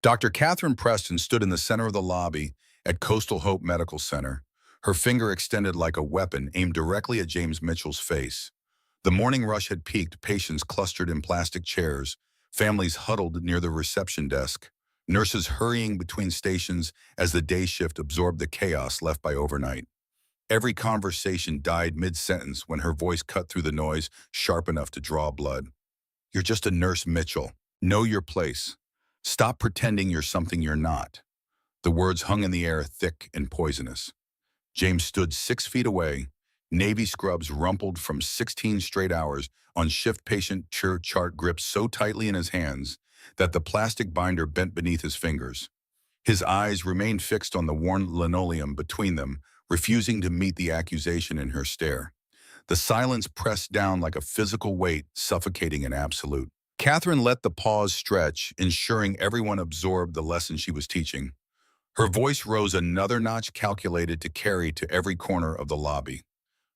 Dr. Catherine Preston stood in the center of the lobby at Coastal Hope Medical Center, her finger extended like a weapon aimed directly at James Mitchell's face. The morning rush had peaked, patients clustered in plastic chairs, families huddled near the reception desk, nurses hurrying between stations as the day shift absorbed the chaos left by overnight. Every conversation died mid-sentence when her voice cut through the noise, sharp enough to draw blood. "You're just a nurse, Mitchell. Know your place. Stop pretending you're something you're not." The words hung in the air, thick and poisonous. James stood 6 feet away, navy scrubs rumpled from 16 straight hours on shift, patient chart gripped so tightly in his hands that the plastic binder bent beneath his fingers. His eyes remained fixed on the worn linoleum between them, refusing to meet the accusation in her stare. The silence pressed down like a physical weight, suffocating an absolute. Catherine let the pause stretch, ensuring everyone absorbed the lesson she was teaching. Her voice rose another notch, calculated to carry to every corner of the lobby.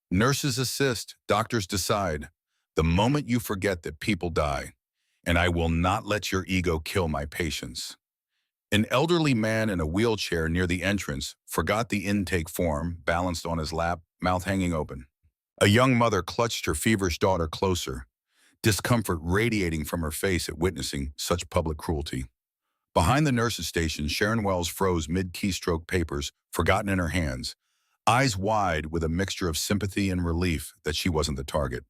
"Nurses assist, doctors decide. The moment you forget that people die, and I will not let your ego kill my patients." An elderly man in a wheelchair near the entrance forgot the intake form, balanced on his lap, mouth hanging open. A young mother clutched her feverish daughter closer, discomfort radiating from her face at witnessing such public cruelty. Behind the nurse's station, Sharon Wells froze mid-keystroke, papers forgotten in her hands, eyes wide with a mixture of sympathy and relief that she wasn't the target.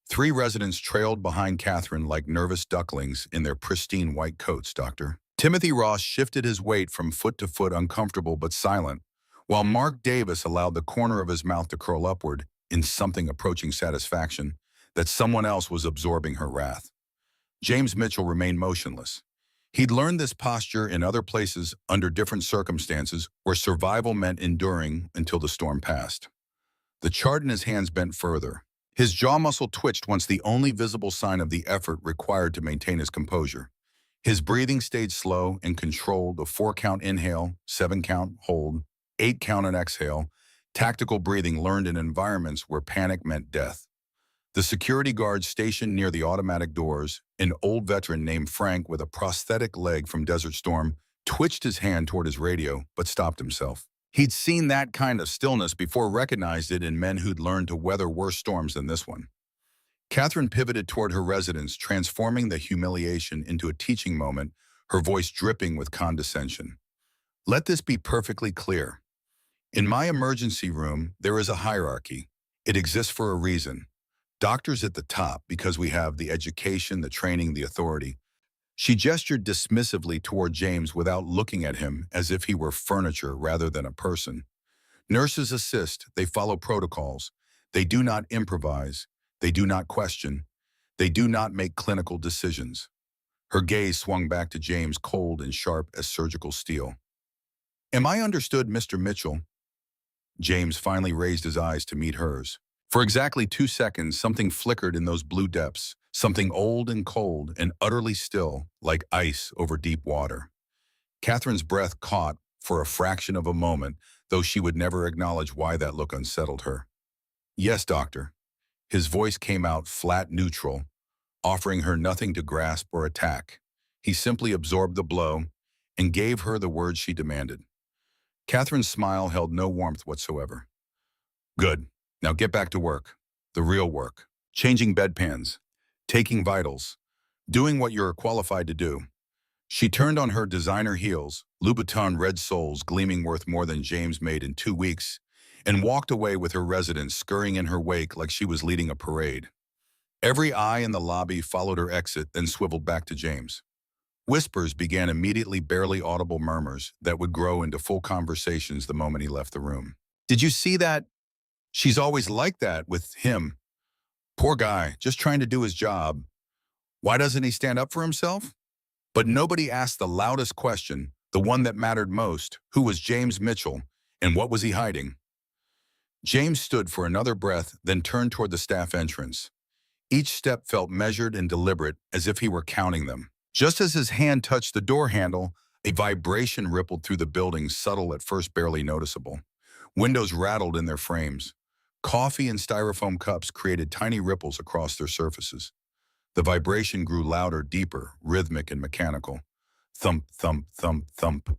3 residents trailed behind Catherine like nervous ducklings in their pristine white coats, Doctor. Timothy Ross shifted his weight from foot to foot, uncomfortable but silent, while Mark Davis allowed the corner of his mouth to curl upward in something approaching satisfaction that someone else was absorbing her wrath. James Mitchell remained motionless. He'd learned this posture in other places under different circumstances where survival meant enduring until the storm passed. The chart in his hands bent further. His jaw muscle twitched once the only visible sign of the effort required to maintain his composure. His breathing stayed slow and controlled, a 4-count inhale, 7-count hold, 8-count and exhale, tactical breathing learned in environments where panic meant death. The security guard stationed near the automatic doors, an old veteran named Frank with a prosthetic leg from Desert Storm, twitched his hand toward his radio but stopped himself. He'd seen that kind of stillness before, recognized it in men who'd learned to weather worse storms than this one. Catherine pivoted toward her residents, transforming the humiliation into a teaching moment, her voice dripping with condescension. "Let this be perfectly clear. In my emergency room, there is a hierarchy. It exists for a reason. Doctors at the top because we have the education, the training, the authority." She gestured dismissively toward James without looking at him, as if he were furniture rather than a person. "Nurses assist, they follow protocols. They do not improvise. They do not question. They do not make clinical decisions." Her gaze swung back to James, cold and sharp as surgical steel. "Am I understood, Mr. Mitchell?" James finally raised his eyes to meet hers. For exactly 2 seconds, something flickered in those blue depths, something old and cold and utterly still, like ice over deep water. Catherine's breath caught for a fraction of a moment, though she would never acknowledge why that look unsettled her. "Yes, doctor." His voice came out flat, neutral, offering her nothing to grasp or attack. He simply absorbed the blow and gave her the words she demanded. Catherine's smile held no warmth whatsoever. "Good. Now get back to work. The real work. Changing bedpans. Taking vitals. Doing what you're qualified to do." She turned on her designer heels, Louboutin red soles gleaming worth more than James made in 2 weeks, and walked away with her residents scurrying in her wake like she was leading a parade. Every eye in the lobby followed her exit, then swiveled back to James. Whispers began immediately, barely audible murmurs that would grow into full conversations the moment he left the room. "Did you see that? She's always like that with him. Poor guy, just trying to do his job. Why doesn't he stand up for himself?" But nobody asked the loudest question, the one that mattered most. Who was James Mitchell, and what was he hiding? James stood for another breath, then turned toward the staff entrance. Each step felt measured and deliberate, as if he were counting them. Just as his hand touched the door handle, a vibration rippled through the building, subtle at first, barely noticeable. Windows rattled in their frames. Coffee and styrofoam cups created tiny ripples across their surfaces. The vibration grew louder, deeper, rhythmic and mechanical. Thump, thump, thump, thump.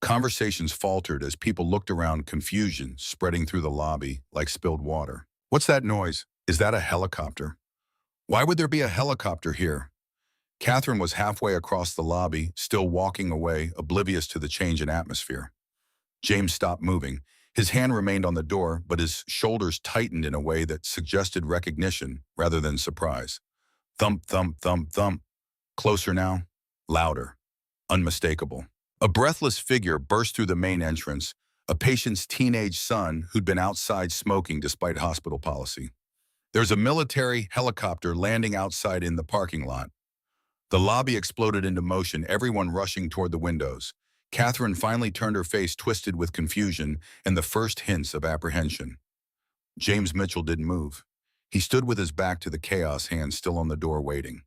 Conversations faltered as people looked around, confusion spreading through the lobby like spilled water. What's that noise? Is that a helicopter? Why would there be a helicopter here? Catherine was halfway across the lobby, still walking away, oblivious to the change in atmosphere. James stopped moving. His hand remained on the door, but his shoulders tightened in a way that suggested recognition rather than surprise. Thump, thump, thump, thump. Closer now. Louder. Unmistakable. A breathless figure burst through the main entrance, a patient's teenage son who'd been outside smoking despite hospital policy. There's a military helicopter landing outside in the parking lot. The lobby exploded into motion, everyone rushing toward the windows. Catherine finally turned her face twisted with confusion and the first hints of apprehension. James Mitchell didn't move. He stood with his back to the chaos, hands still on the door waiting,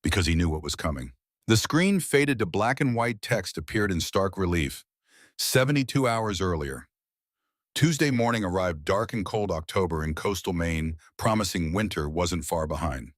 because he knew what was coming. The screen faded to black and white. Text appeared in stark relief. 72 hours earlier. Tuesday morning arrived. Dark and cold October in coastal Maine, promising winter wasn't far behind.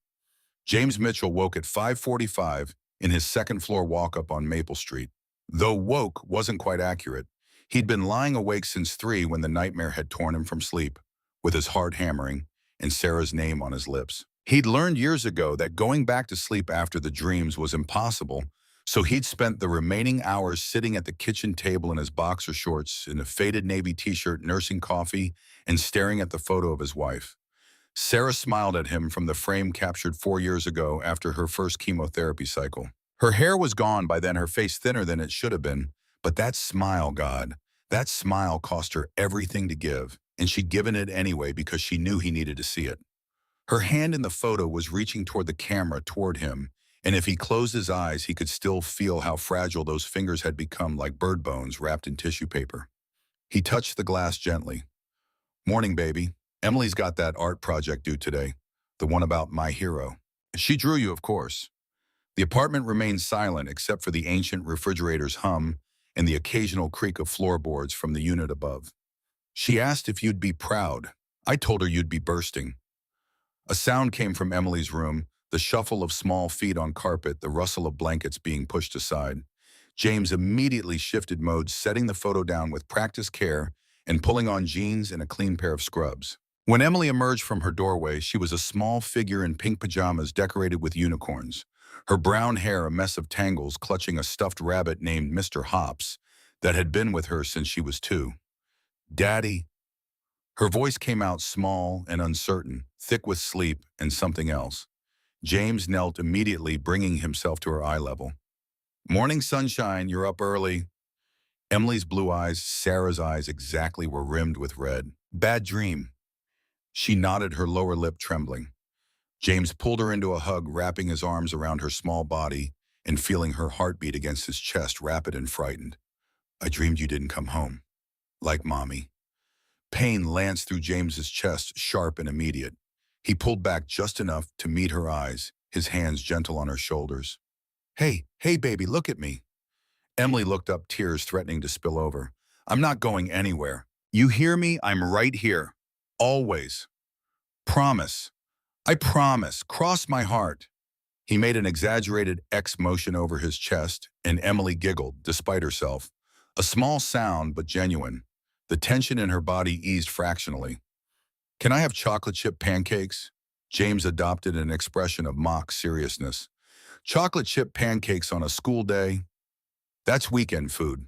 James Mitchell woke at 5:45 in his second-floor walk-up on Maple Street. Though woke wasn't quite accurate. He'd been lying awake since 3 when the nightmare had torn him from sleep, with his heart hammering and Sarah's name on his lips. He'd learned years ago that going back to sleep after the dreams was impossible, so he'd spent the remaining hours sitting at the kitchen table in his boxer shorts, in a faded navy t-shirt, nursing coffee, and staring at the photo of his wife. Sarah smiled at him from the frame captured 4 years ago after her first chemotherapy cycle. Her hair was gone by then, her face thinner than it should have been, but that smile, God, that smile cost her everything to give, and she'd given it anyway because she knew he needed to see it. Her hand in the photo was reaching toward the camera, toward him, and if he closed his eyes, he could still feel how fragile those fingers had become, like bird bones wrapped in tissue paper. He touched the glass gently. Morning, baby. Emily's got that art project due today, the one about my hero. She drew you, of course. The apartment remained silent except for the ancient refrigerator's hum and the occasional creak of floorboards from the unit above. She asked if you'd be proud. I told her you'd be bursting. A sound came from Emily's room, the shuffle of small feet on carpet, the rustle of blankets being pushed aside. James immediately shifted modes, setting the photo down with practiced care and pulling on jeans and a clean pair of scrubs. When Emily emerged from her doorway, she was a small figure in pink pajamas decorated with unicorns, her brown hair a mess of tangles, clutching a stuffed rabbit named Mr. Hops that had been with her since she was 2. Daddy. Her voice came out small and uncertain, thick with sleep and something else. James knelt immediately, bringing himself to her eye level. Morning, sunshine, you're up early. Emily's blue eyes, Sarah's eyes exactly, were rimmed with red. Bad dream. She nodded, her lower lip trembling. James pulled her into a hug, wrapping his arms around her small body and feeling her heartbeat against his chest, rapid and frightened. I dreamed you didn't come home. Like Mommy. Pain lanced through James's chest, sharp and immediate. He pulled back just enough to meet her eyes, his hands gentle on her shoulders. Hey, baby, look at me. Emily looked up, tears threatening to spill over. I'm not going anywhere. You hear me? I'm right here. Always. Promise. I promise. Cross my heart. He made an exaggerated X motion over his chest, and Emily giggled, despite herself. A small sound, but genuine. The tension in her body eased fractionally. Can I have chocolate chip pancakes? James adopted an expression of mock seriousness. Chocolate chip pancakes on a school day? That's weekend food.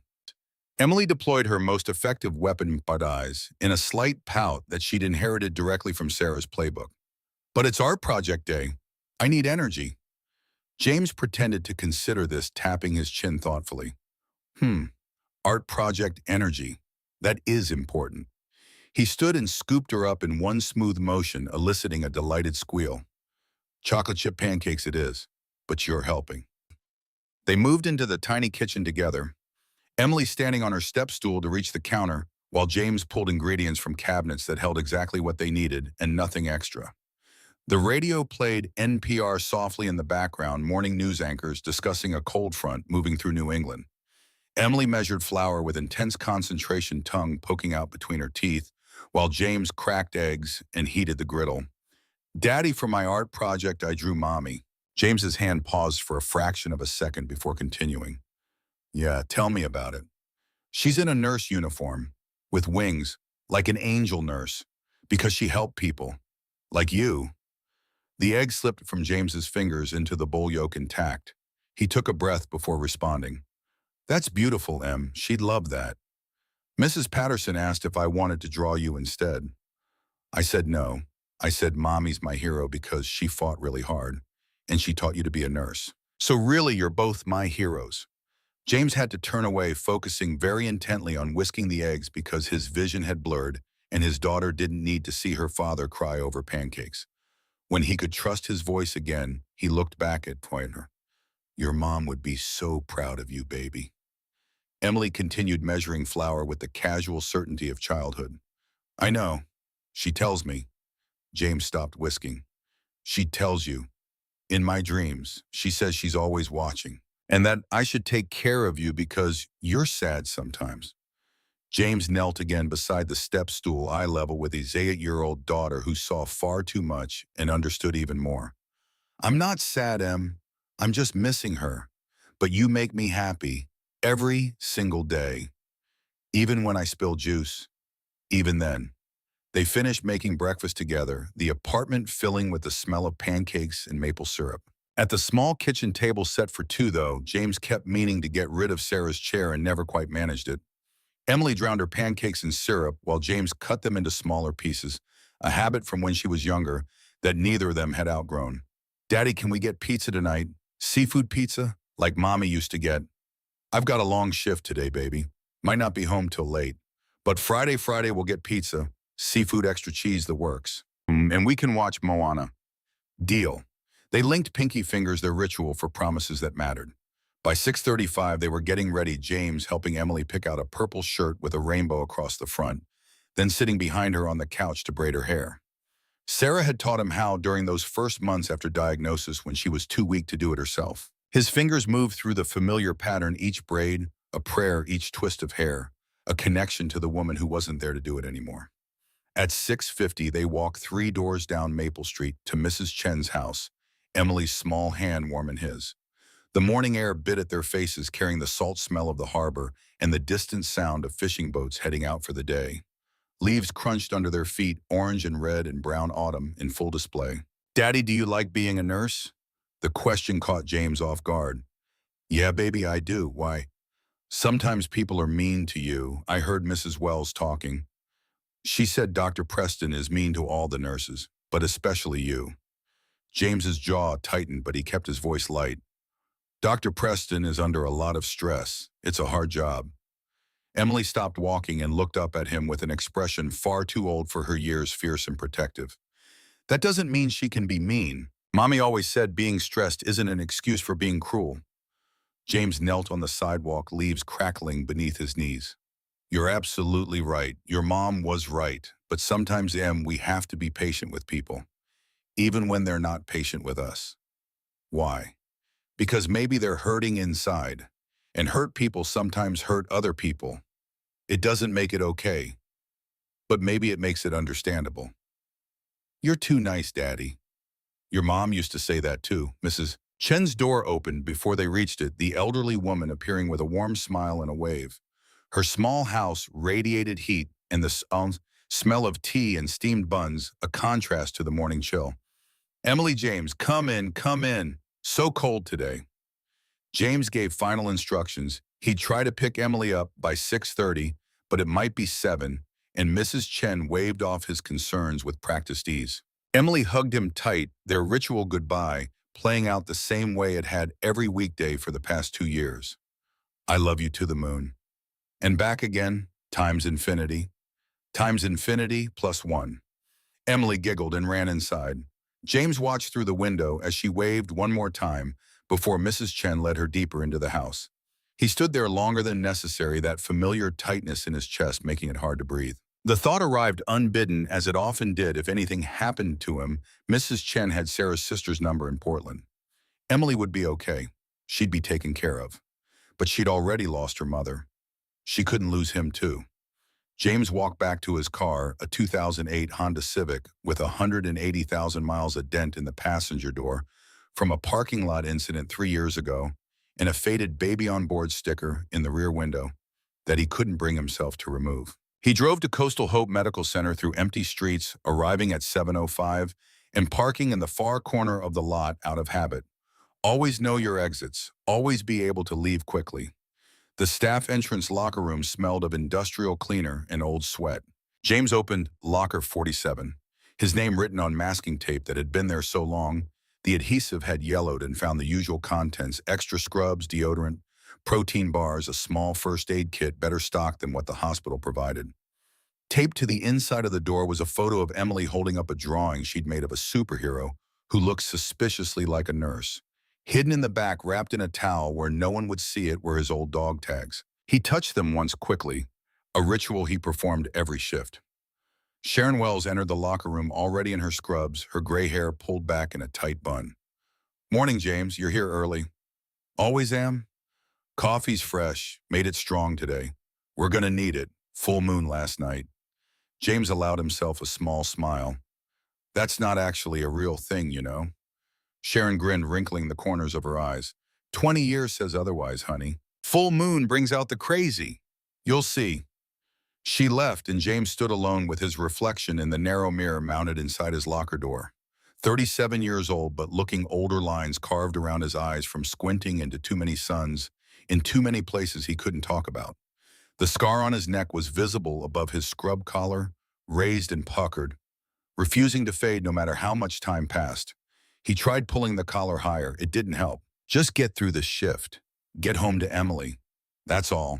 Emily deployed her most effective weapon, bud eyes, in a slight pout that she'd inherited directly from Sarah's playbook. But it's art project day. I need energy. James pretended to consider this, tapping his chin thoughtfully. Art project energy. That is important. He stood and scooped her up in one smooth motion, eliciting a delighted squeal. Chocolate chip pancakes it is, but you're helping. They moved into the tiny kitchen together, Emily standing on her step stool to reach the counter, while James pulled ingredients from cabinets that held exactly what they needed and nothing extra. The radio played NPR softly in the background, morning news anchors discussing a cold front moving through New England. Emily measured flour with intense concentration, tongue poking out between her teeth, while James cracked eggs and heated the griddle. Daddy, for my art project, I drew Mommy. James's hand paused for a fraction of a second before continuing. Yeah, tell me about it. She's in a nurse uniform, with wings, like an angel nurse, because she helped people. Like you. The egg slipped from James's fingers into the bowl yolk intact. He took a breath before responding. That's beautiful, Em. She'd love that. Mrs. Patterson asked if I wanted to draw you instead. I said no. I said Mommy's my hero because she fought really hard, and she taught you to be a nurse. So really, you're both my heroes. James had to turn away, focusing very intently on whisking the eggs because his vision had blurred, and his daughter didn't need to see her father cry over pancakes. When he could trust his voice again, he looked back at Pointer. Your mom would be so proud of you, baby. Emily continued measuring flour with the casual certainty of childhood. I know. She tells me. James stopped whisking. She tells you. In my dreams, she says she's always watching, and that I should take care of you because you're sad sometimes. James knelt again beside the step stool eye level with his 8-year-old daughter who saw far too much and understood even more. I'm not sad, Em. I'm just missing her. But you make me happy every single day. Even when I spill juice. Even then. They finished making breakfast together, the apartment filling with the smell of pancakes and maple syrup. At the small kitchen table set for two, though, James kept meaning to get rid of Sarah's chair and never quite managed it. Emily drowned her pancakes in syrup while James cut them into smaller pieces, a habit from when she was younger that neither of them had outgrown. Daddy, can we get pizza tonight? Seafood pizza? Like Mommy used to get. I've got a long shift today, baby. Might not be home till late. But Friday we'll get pizza. Seafood extra cheese, the works. And we can watch Moana. Deal. They linked pinky fingers, their ritual for promises that mattered. By 6:35, they were getting ready, James helping Emily pick out a purple shirt with a rainbow across the front, then sitting behind her on the couch to braid her hair. Sarah had taught him how during those first months after diagnosis when she was too weak to do it herself. His fingers moved through the familiar pattern, each braid, a prayer, each twist of hair, a connection to the woman who wasn't there to do it anymore. At 6:50, they walked 3 doors down Maple Street to Mrs. Chen's house, Emily's small hand warm in his. The morning air bit at their faces, carrying the salt smell of the harbor and the distant sound of fishing boats heading out for the day. Leaves crunched under their feet, orange and red and brown autumn in full display. Daddy, do you like being a nurse? The question caught James off guard. Yeah, baby, I do. Why? Sometimes people are mean to you. I heard Mrs. Wells talking. She said Dr. Preston is mean to all the nurses, but especially you. James's jaw tightened, but he kept his voice light. Dr. Preston is under a lot of stress. It's a hard job. Emily stopped walking and looked up at him with an expression far too old for her years, fierce and protective. That doesn't mean she can be mean. Mommy always said being stressed isn't an excuse for being cruel. James knelt on the sidewalk, leaves crackling beneath his knees. You're absolutely right. Your mom was right. But sometimes, Em, we have to be patient with people, even when they're not patient with us. Why? Because maybe they're hurting inside. And hurt people sometimes hurt other people. It doesn't make it okay. But maybe it makes it understandable. You're too nice, Daddy. Your mom used to say that too. Mrs. Chen's door opened before they reached it, the elderly woman appearing with a warm smile and a wave. Her small house radiated heat and the smell of tea and steamed buns, a contrast to the morning chill. Emily, James, come in, come in. So cold today. James gave final instructions. He'd try to pick Emily up by 6:30, but it might be 7, and Mrs. Chen waved off his concerns with practiced ease. Emily hugged him tight, their ritual goodbye playing out the same way it had every weekday for the past 2 years. I love you to the moon. And back again, times infinity plus 1. Emily giggled and ran inside. James watched through the window as she waved one more time before Mrs. Chen led her deeper into the house. He stood there longer than necessary, that familiar tightness in his chest making it hard to breathe. The thought arrived unbidden, as it often did if anything happened to him. Mrs. Chen had Sarah's sister's number in Portland. Emily would be okay. She'd be taken care of. But she'd already lost her mother. She couldn't lose him too. James walked back to his car, a 2008 Honda Civic with 180,000 miles a dent in the passenger door, from a parking lot incident 3 years ago and a faded baby on board sticker in the rear window that he couldn't bring himself to remove. He drove to Coastal Hope Medical Center through empty streets, arriving at 7:05 and parking in the far corner of the lot out of habit. Always know your exits. Always be able to leave quickly. The staff entrance locker room smelled of industrial cleaner and old sweat. James opened locker 47, his name written on masking tape that had been there so long, the adhesive had yellowed, and found the usual contents: extra scrubs, deodorant, protein bars, a small first aid kit better stocked than what the hospital provided. Taped to the inside of the door was a photo of Emily holding up a drawing she'd made of a superhero who looked suspiciously like a nurse. Hidden in the back, wrapped in a towel where no one would see it, were his old dog tags. He touched them once quickly, a ritual he performed every shift. Sharon Wells entered the locker room already in her scrubs, her gray hair pulled back in a tight bun. "Morning, James. You're here early." "Always am." "Coffee's fresh. Made it strong today. We're gonna need it. Full moon last night." James allowed himself a small smile. "That's not actually a real thing, you know." Sharon grinned, wrinkling the corners of her eyes. 20 years says otherwise, honey. Full moon brings out the crazy. You'll see." She left, and James stood alone with his reflection in the narrow mirror mounted inside his locker door. 37 years old, but looking older, lines carved around his eyes from squinting into too many suns in too many places he couldn't talk about. The scar on his neck was visible above his scrub collar, raised and puckered, refusing to fade no matter how much time passed. He tried pulling the collar higher. It didn't help. Just get through the shift. Get home to Emily. That's all.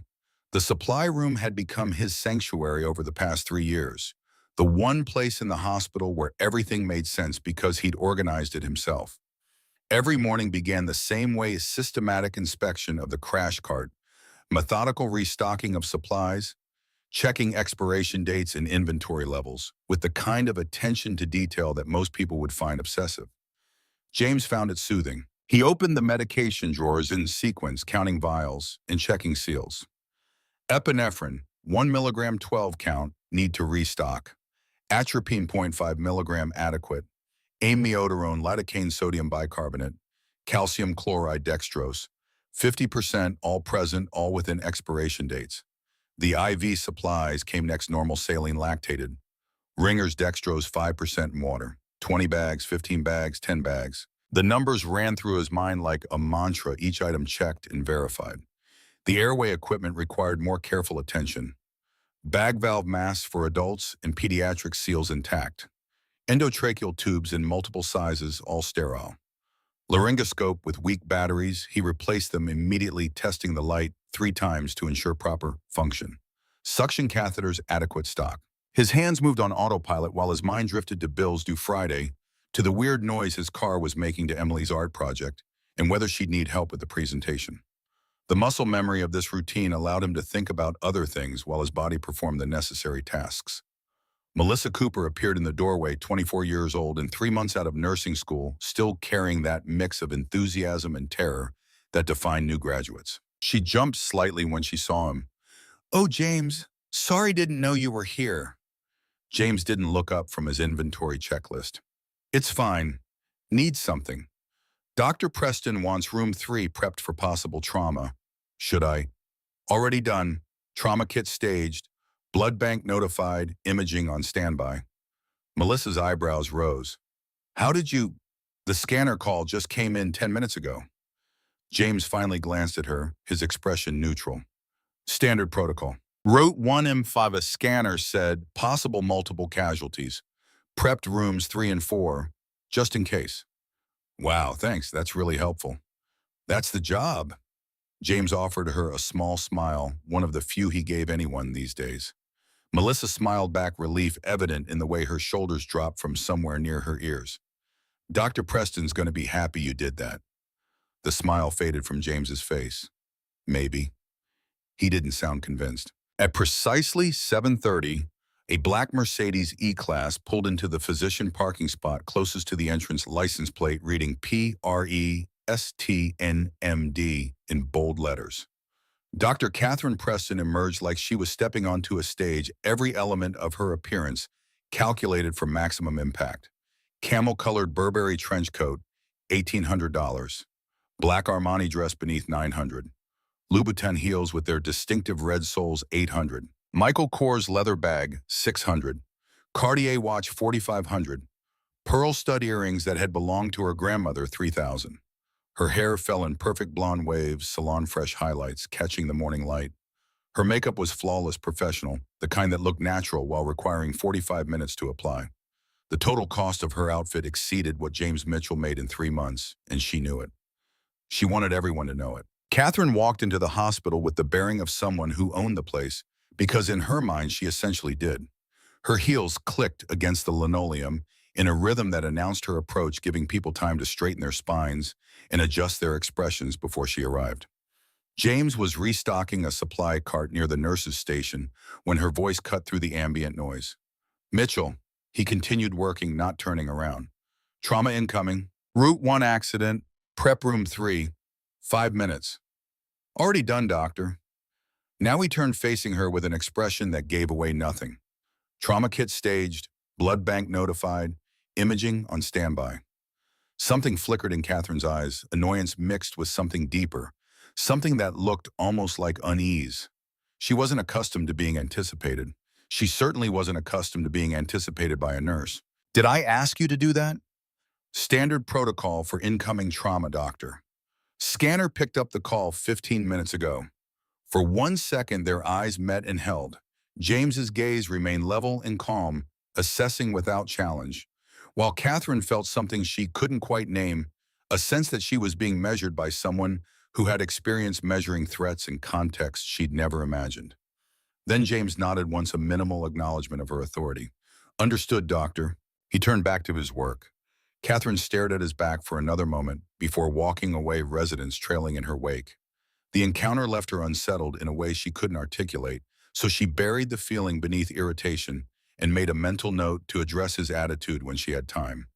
The supply room had become his sanctuary over the past 3 years. The one place in the hospital where everything made sense because he'd organized it himself. Every morning began the same way: systematic inspection of the crash cart, methodical restocking of supplies, checking expiration dates and inventory levels, with the kind of attention to detail that most people would find obsessive. James found it soothing. He opened the medication drawers in sequence, counting vials and checking seals. Epinephrine, 1 milligram 12 count, need to restock. Atropine 0.5 milligram adequate. Amiodarone, lidocaine sodium bicarbonate, calcium chloride dextrose, 50% all present, all within expiration dates. The IV supplies came next: normal saline lactated. Ringer's dextrose 5% in water. 20 bags, 15 bags, 10 bags. The numbers ran through his mind like a mantra, each item checked and verified. The airway equipment required more careful attention. Bag valve masks for adults and pediatric seals intact. Endotracheal tubes in multiple sizes, all sterile. Laryngoscope with weak batteries, he replaced them immediately, testing the light 3 times to ensure proper function. Suction catheters, adequate stock. His hands moved on autopilot while his mind drifted to bills due Friday, to the weird noise his car was making to Emily's art project, and whether she'd need help with the presentation. The muscle memory of this routine allowed him to think about other things while his body performed the necessary tasks. Melissa Cooper appeared in the doorway, 24 years old and 3 months out of nursing school, still carrying that mix of enthusiasm and terror that define new graduates. She jumped slightly when she saw him. "Oh, James, sorry, didn't know you were here." James didn't look up from his inventory checklist. "It's fine. Needs something. Dr. Preston wants room 3 prepped for possible trauma. Should I?" "Already done. Trauma kit staged. Blood bank notified. Imaging on standby." Melissa's eyebrows rose. "How did you—" "The scanner call just came in 10 minutes ago." James finally glanced at her, his expression neutral. "Standard protocol. Wrote 1M5. A scanner said possible multiple casualties. Prepped rooms 3 and 4, just in case." "Wow, thanks. That's really helpful." "That's the job." James offered her a small smile, one of the few he gave anyone these days. Melissa smiled back, relief evident in the way her shoulders dropped from somewhere near her ears. "Dr. Preston's going to be happy you did that." The smile faded from James's face. "Maybe." He didn't sound convinced. At precisely 7:30, a black Mercedes E-Class pulled into the physician parking spot closest to the entrance, license plate reading PRESTNMD in bold letters. Dr. Catherine Preston emerged like she was stepping onto a stage, every element of her appearance calculated for maximum impact. Camel-colored Burberry trench coat, $1,800. Black Armani dress beneath $900. Louboutin heels with their distinctive red soles, $800. Michael Kors leather bag, $600. Cartier watch, $4,500. Pearl stud earrings that had belonged to her grandmother, $3,000. Her hair fell in perfect blonde waves, salon-fresh highlights, catching the morning light. Her makeup was flawless professional, the kind that looked natural while requiring 45 minutes to apply. The total cost of her outfit exceeded what James Mitchell made in 3 months, and she knew it. She wanted everyone to know it. Catherine walked into the hospital with the bearing of someone who owned the place, because in her mind she essentially did. Her heels clicked against the linoleum in a rhythm that announced her approach, giving people time to straighten their spines and adjust their expressions before she arrived. James was restocking a supply cart near the nurse's station when her voice cut through the ambient noise. "Mitchell," he continued working, not turning around. "Trauma incoming. Route 1 accident. Prep room 3. 5 minutes. Already done, doctor." Now he turned facing her with an expression that gave away nothing. Trauma kit staged, blood bank notified, imaging on standby. Something flickered in Catherine's eyes, annoyance mixed with something deeper, something that looked almost like unease. She wasn't accustomed to being anticipated. She certainly wasn't accustomed to being anticipated by a nurse. "Did I ask you to do that?" "Standard protocol for incoming trauma, doctor." Scanner picked up the call 15 minutes ago. For 1 second, their eyes met and held. James's gaze remained level and calm, assessing without challenge, while Catherine felt something she couldn't quite name, a sense that she was being measured by someone who had experienced measuring threats in contexts she'd never imagined. Then James nodded once, a minimal acknowledgement of her authority. "Understood, doctor." He turned back to his work. Catherine stared at his back for another moment before walking away, residents trailing in her wake. The encounter left her unsettled in a way she couldn't articulate, so she buried the feeling beneath irritation and made a mental note to address his attitude when she had time.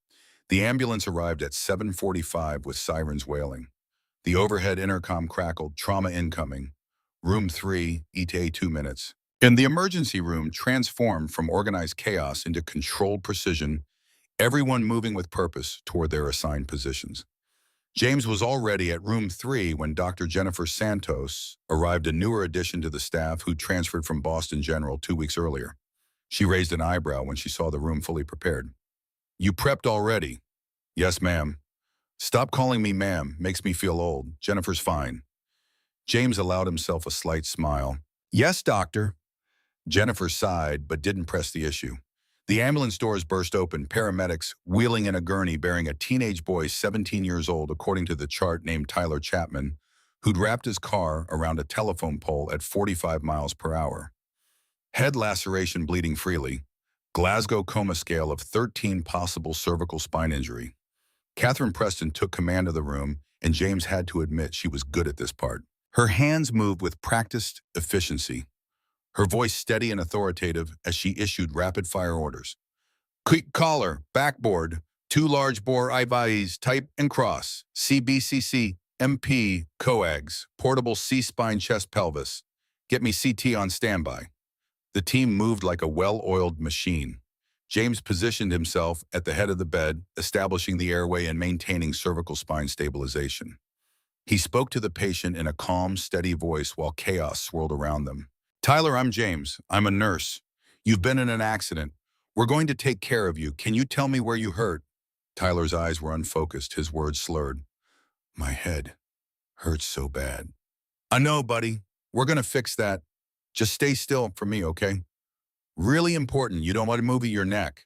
The ambulance arrived at 7:45 with sirens wailing. The overhead intercom crackled, "Trauma incoming. Room 3, ETA 2 minutes. In the emergency room transformed from organized chaos into controlled precision, everyone moving with purpose toward their assigned positions. James was already at room 3 when Dr. Jennifer Santos arrived, a newer addition to the staff who transferred from Boston General 2 weeks earlier. She raised an eyebrow when she saw the room fully prepared. "You prepped already?" "Yes, ma'am." "Stop calling me ma'am, makes me feel old. Jennifer's fine." James allowed himself a slight smile. "Yes, doctor." Jennifer sighed but didn't press the issue. The ambulance doors burst open, paramedics wheeling in a gurney bearing a teenage boy 17 years old, according to the chart, named Tyler Chapman, who'd wrapped his car around a telephone pole at 45 miles per hour. Head laceration bleeding freely. Glasgow coma scale of 13, possible cervical spine injury. Catherine Preston took command of the room, and James had to admit she was good at this part. Her hands moved with practiced efficiency, her voice steady and authoritative as she issued rapid-fire orders. "Quick collar, backboard, 2 large bore IVs, type and cross, CBCC, MP, coags, portable C-spine chest pelvis. Get me CT on standby." The team moved like a well-oiled machine. James positioned himself at the head of the bed, establishing the airway and maintaining cervical spine stabilization. He spoke to the patient in a calm, steady voice while chaos swirled around them. "Tyler, I'm James. I'm a nurse. You've been in an accident. We're going to take care of you. Can you tell me where you hurt?" Tyler's eyes were unfocused, his words slurred. "My head hurts so bad." "I know, buddy. We're going to fix that. Just stay still for me, okay? Really important, you don't want to move your neck."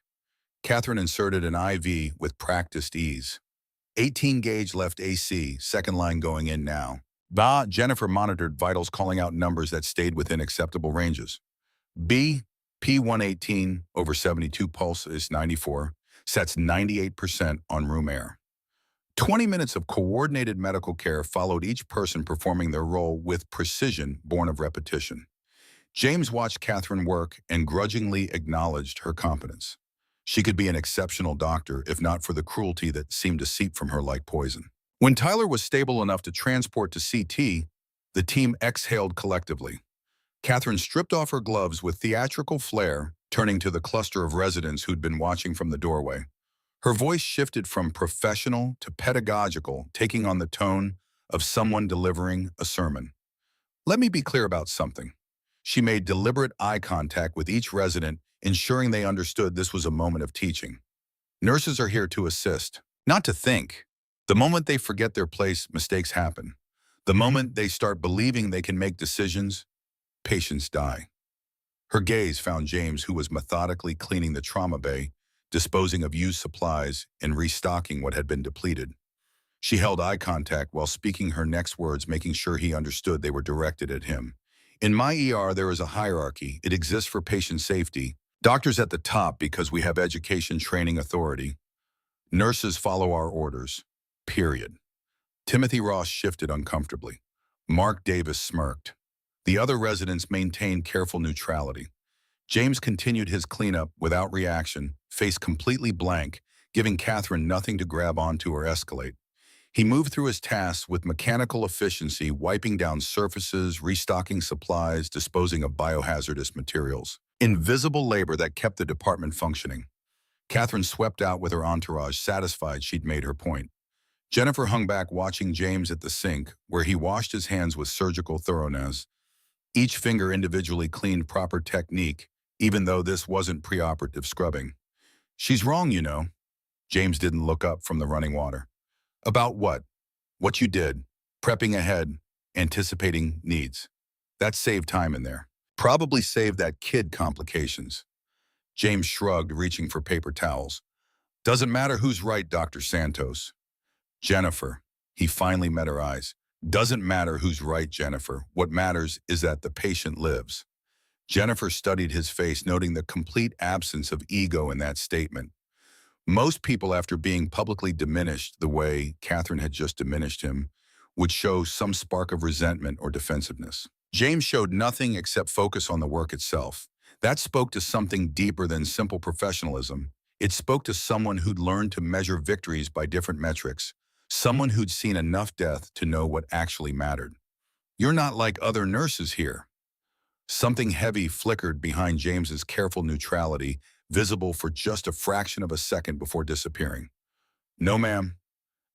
Catherine inserted an IV with practiced ease. 18 gauge left AC, second line going in now. Jennifer monitored vitals, calling out numbers that stayed within acceptable ranges. P118 over 72, pulse is 94, sets 98% on room air. 20 minutes of coordinated medical care followed, each person performing their role with precision born of repetition. James watched Catherine work and grudgingly acknowledged her competence. She could be an exceptional doctor if not for the cruelty that seemed to seep from her like poison. When Tyler was stable enough to transport to CT, the team exhaled collectively. Catherine stripped off her gloves with theatrical flair, turning to the cluster of residents who'd been watching from the doorway. Her voice shifted from professional to pedagogical, taking on the tone of someone delivering a sermon. Let me be clear about something. She made deliberate eye contact with each resident, ensuring they understood this was a moment of teaching. Nurses are here to assist, not to think. The moment they forget their place, mistakes happen. The moment they start believing they can make decisions, patients die. Her gaze found James, who was methodically cleaning the trauma bay, disposing of used supplies, and restocking what had been depleted. She held eye contact while speaking her next words, making sure he understood they were directed at him. In my ER, there is a hierarchy. It exists for patient safety. Doctors at the top because we have education training authority. Nurses follow our orders. Period. Timothy Ross shifted uncomfortably. Mark Davis smirked. The other residents maintained careful neutrality. James continued his cleanup without reaction, face completely blank, giving Catherine nothing to grab onto or escalate. He moved through his tasks with mechanical efficiency, wiping down surfaces, restocking supplies, disposing of biohazardous materials. Invisible labor that kept the department functioning. Catherine swept out with her entourage, satisfied she'd made her point. Jennifer hung back watching James at the sink, where he washed his hands with surgical thoroughness. Each finger individually cleaned, proper technique, even though this wasn't preoperative scrubbing. She's wrong, you know. James didn't look up from the running water. About what? What you did. Prepping ahead, anticipating needs. That saved time in there. Probably saved that kid complications. James shrugged, reaching for paper towels. Doesn't matter who's right, Dr. Santos. Jennifer. He finally met her eyes. Doesn't matter who's right, Jennifer. What matters is that the patient lives. Jennifer studied his face, noting the complete absence of ego in that statement. Most people, after being publicly diminished the way Catherine had just diminished him, would show some spark of resentment or defensiveness. James showed nothing except focus on the work itself. That spoke to something deeper than simple professionalism. It spoke to someone who'd learned to measure victories by different metrics, someone who'd seen enough death to know what actually mattered. You're not like other nurses here. Something heavy flickered behind James's careful neutrality, visible for just a fraction of a second before disappearing. No, ma'am.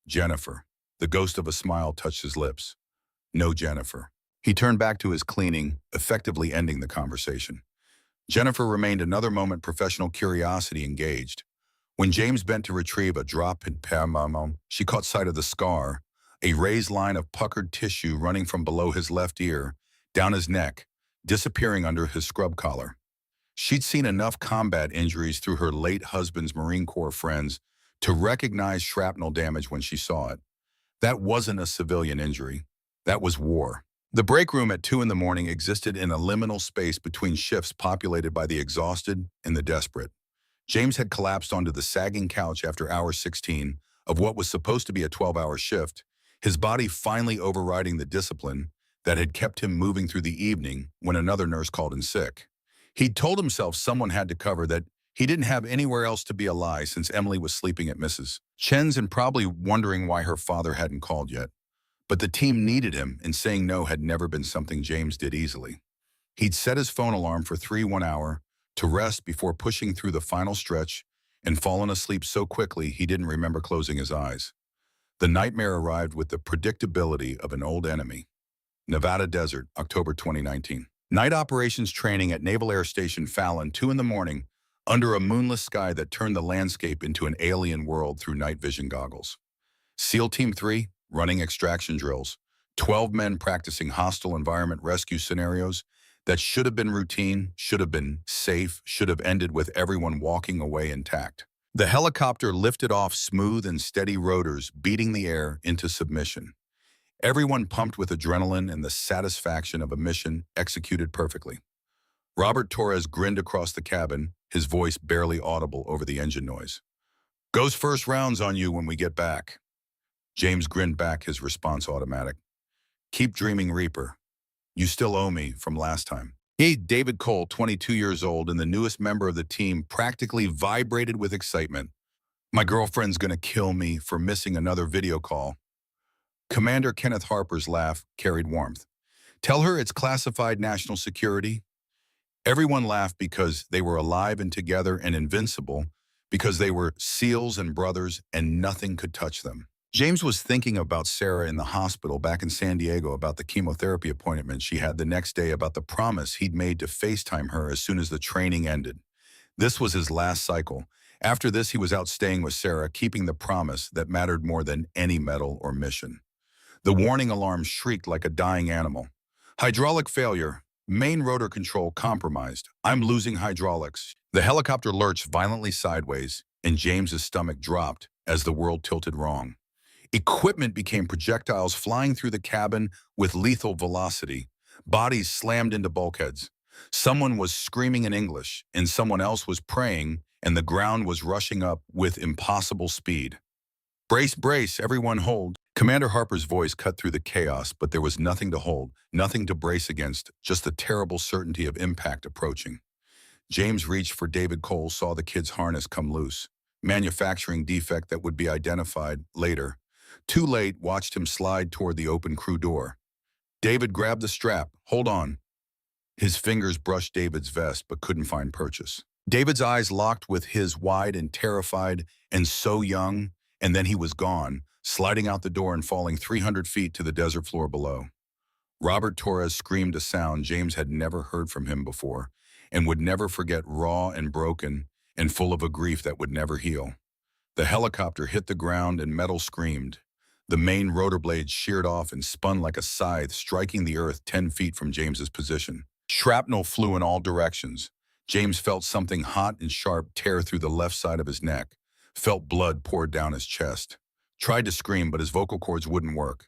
Jennifer. The ghost of a smile touched his lips. No, Jennifer. He turned back to his cleaning, effectively ending the conversation. Jennifer remained another moment, professional curiosity engaged. When James bent to retrieve a drop in permamon, she caught sight of the scar, a raised line of puckered tissue running from below his left ear, down his neck, disappearing under his scrub collar. She'd seen enough combat injuries through her late husband's Marine Corps friends to recognize shrapnel damage when she saw it. That wasn't a civilian injury. That was war. The break room at 2 in the morning existed in a liminal space between shifts populated by the exhausted and the desperate. James had collapsed onto the sagging couch after hour 16 of what was supposed to be a 12-hour shift, his body finally overriding the discipline that had kept him moving through the evening when another nurse called in sick. He'd told himself someone had to cover that. He didn't have anywhere else to be a lie since Emily was sleeping at Mrs. Chen's and probably wondering why her father hadn't called yet. But the team needed him, and saying no had never been something James did easily. He'd set his phone alarm for 3 1-hour to rest before pushing through the final stretch and fallen asleep so quickly he didn't remember closing his eyes. The nightmare arrived with the predictability of an old enemy. Nevada Desert, October 2019. Night operations training at Naval Air Station Fallon, 2 in the morning, under a moonless sky that turned the landscape into an alien world through night vision goggles. SEAL Team 3, running extraction drills. 12 men practicing hostile environment rescue scenarios that should have been routine, should have been safe, should have ended with everyone walking away intact. The helicopter lifted off smooth and steady rotors, beating the air into submission. Everyone pumped with adrenaline and the satisfaction of a mission executed perfectly. Robert Torres grinned across the cabin, his voice barely audible over the engine noise. Goes first rounds on you when we get back. James grinned back, his response automatic. Keep dreaming, Reaper. You still owe me from last time. David Cole, 22 years old and the newest member of the team, practically vibrated with excitement. My girlfriend's gonna kill me for missing another video call. Commander Kenneth Harper's laugh carried warmth. Tell her it's classified national security. Everyone laughed because they were alive and together and invincible, because they were seals and brothers and nothing could touch them. James was thinking about Sarah in the hospital back in San Diego, about the chemotherapy appointment she had the next day, about the promise he'd made to FaceTime her as soon as the training ended. This was his last cycle. After this, he was out staying with Sarah, keeping the promise that mattered more than any medal or mission. The warning alarm shrieked like a dying animal. Hydraulic failure. Main rotor control compromised. I'm losing hydraulics. The helicopter lurched violently sideways, and James's stomach dropped as the world tilted wrong. Equipment became projectiles flying through the cabin with lethal velocity. Bodies slammed into bulkheads. Someone was screaming in English, and someone else was praying, and the ground was rushing up with impossible speed. Brace, brace, everyone hold. Commander Harper's voice cut through the chaos, but there was nothing to hold, nothing to brace against, just the terrible certainty of impact approaching. James reached for David Cole, saw the kid's harness come loose. Manufacturing defect that would be identified later. Too late, watched him slide toward the open crew door. David grabbed the strap. Hold on. His fingers brushed David's vest but couldn't find purchase. David's eyes locked with his, wide and terrified and so young, and then he was gone, sliding out the door and falling 300 feet to the desert floor below. Robert Torres screamed a sound James had never heard from him before and would never forget, raw and broken and full of a grief that would never heal. The helicopter hit the ground and metal screamed. The main rotor blades sheared off and spun like a scythe, striking the earth 10 feet from James's position. Shrapnel flew in all directions. James felt something hot and sharp tear through the left side of his neck, felt blood poured down his chest. Tried to scream, but his vocal cords wouldn't work.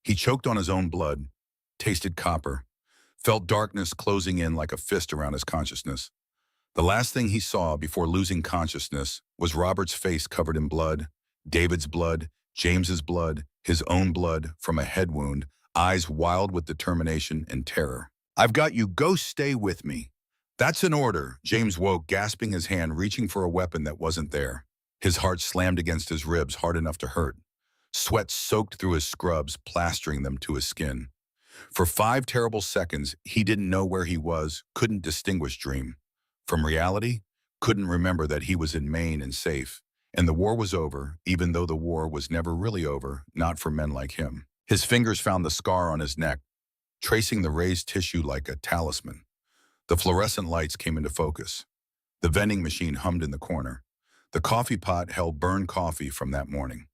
He choked on his own blood, tasted copper, felt darkness closing in like a fist around his consciousness. The last thing he saw before losing consciousness was Robert's face covered in blood, David's blood, James's blood, his own blood from a head wound, eyes wild with determination and terror. I've got you, go stay with me. That's an order. James woke, gasping his hand, reaching for a weapon that wasn't there. His heart slammed against his ribs hard enough to hurt. Sweat soaked through his scrubs, plastering them to his skin. For 5 terrible seconds, he didn't know where he was, couldn't distinguish dream from reality, couldn't remember that he was in Maine and safe. And the war was over, even though the war was never really over, not for men like him. His fingers found the scar on his neck, tracing the raised tissue like a talisman. The fluorescent lights came into focus. The vending machine hummed in the corner. The coffee pot held burned coffee from that morning.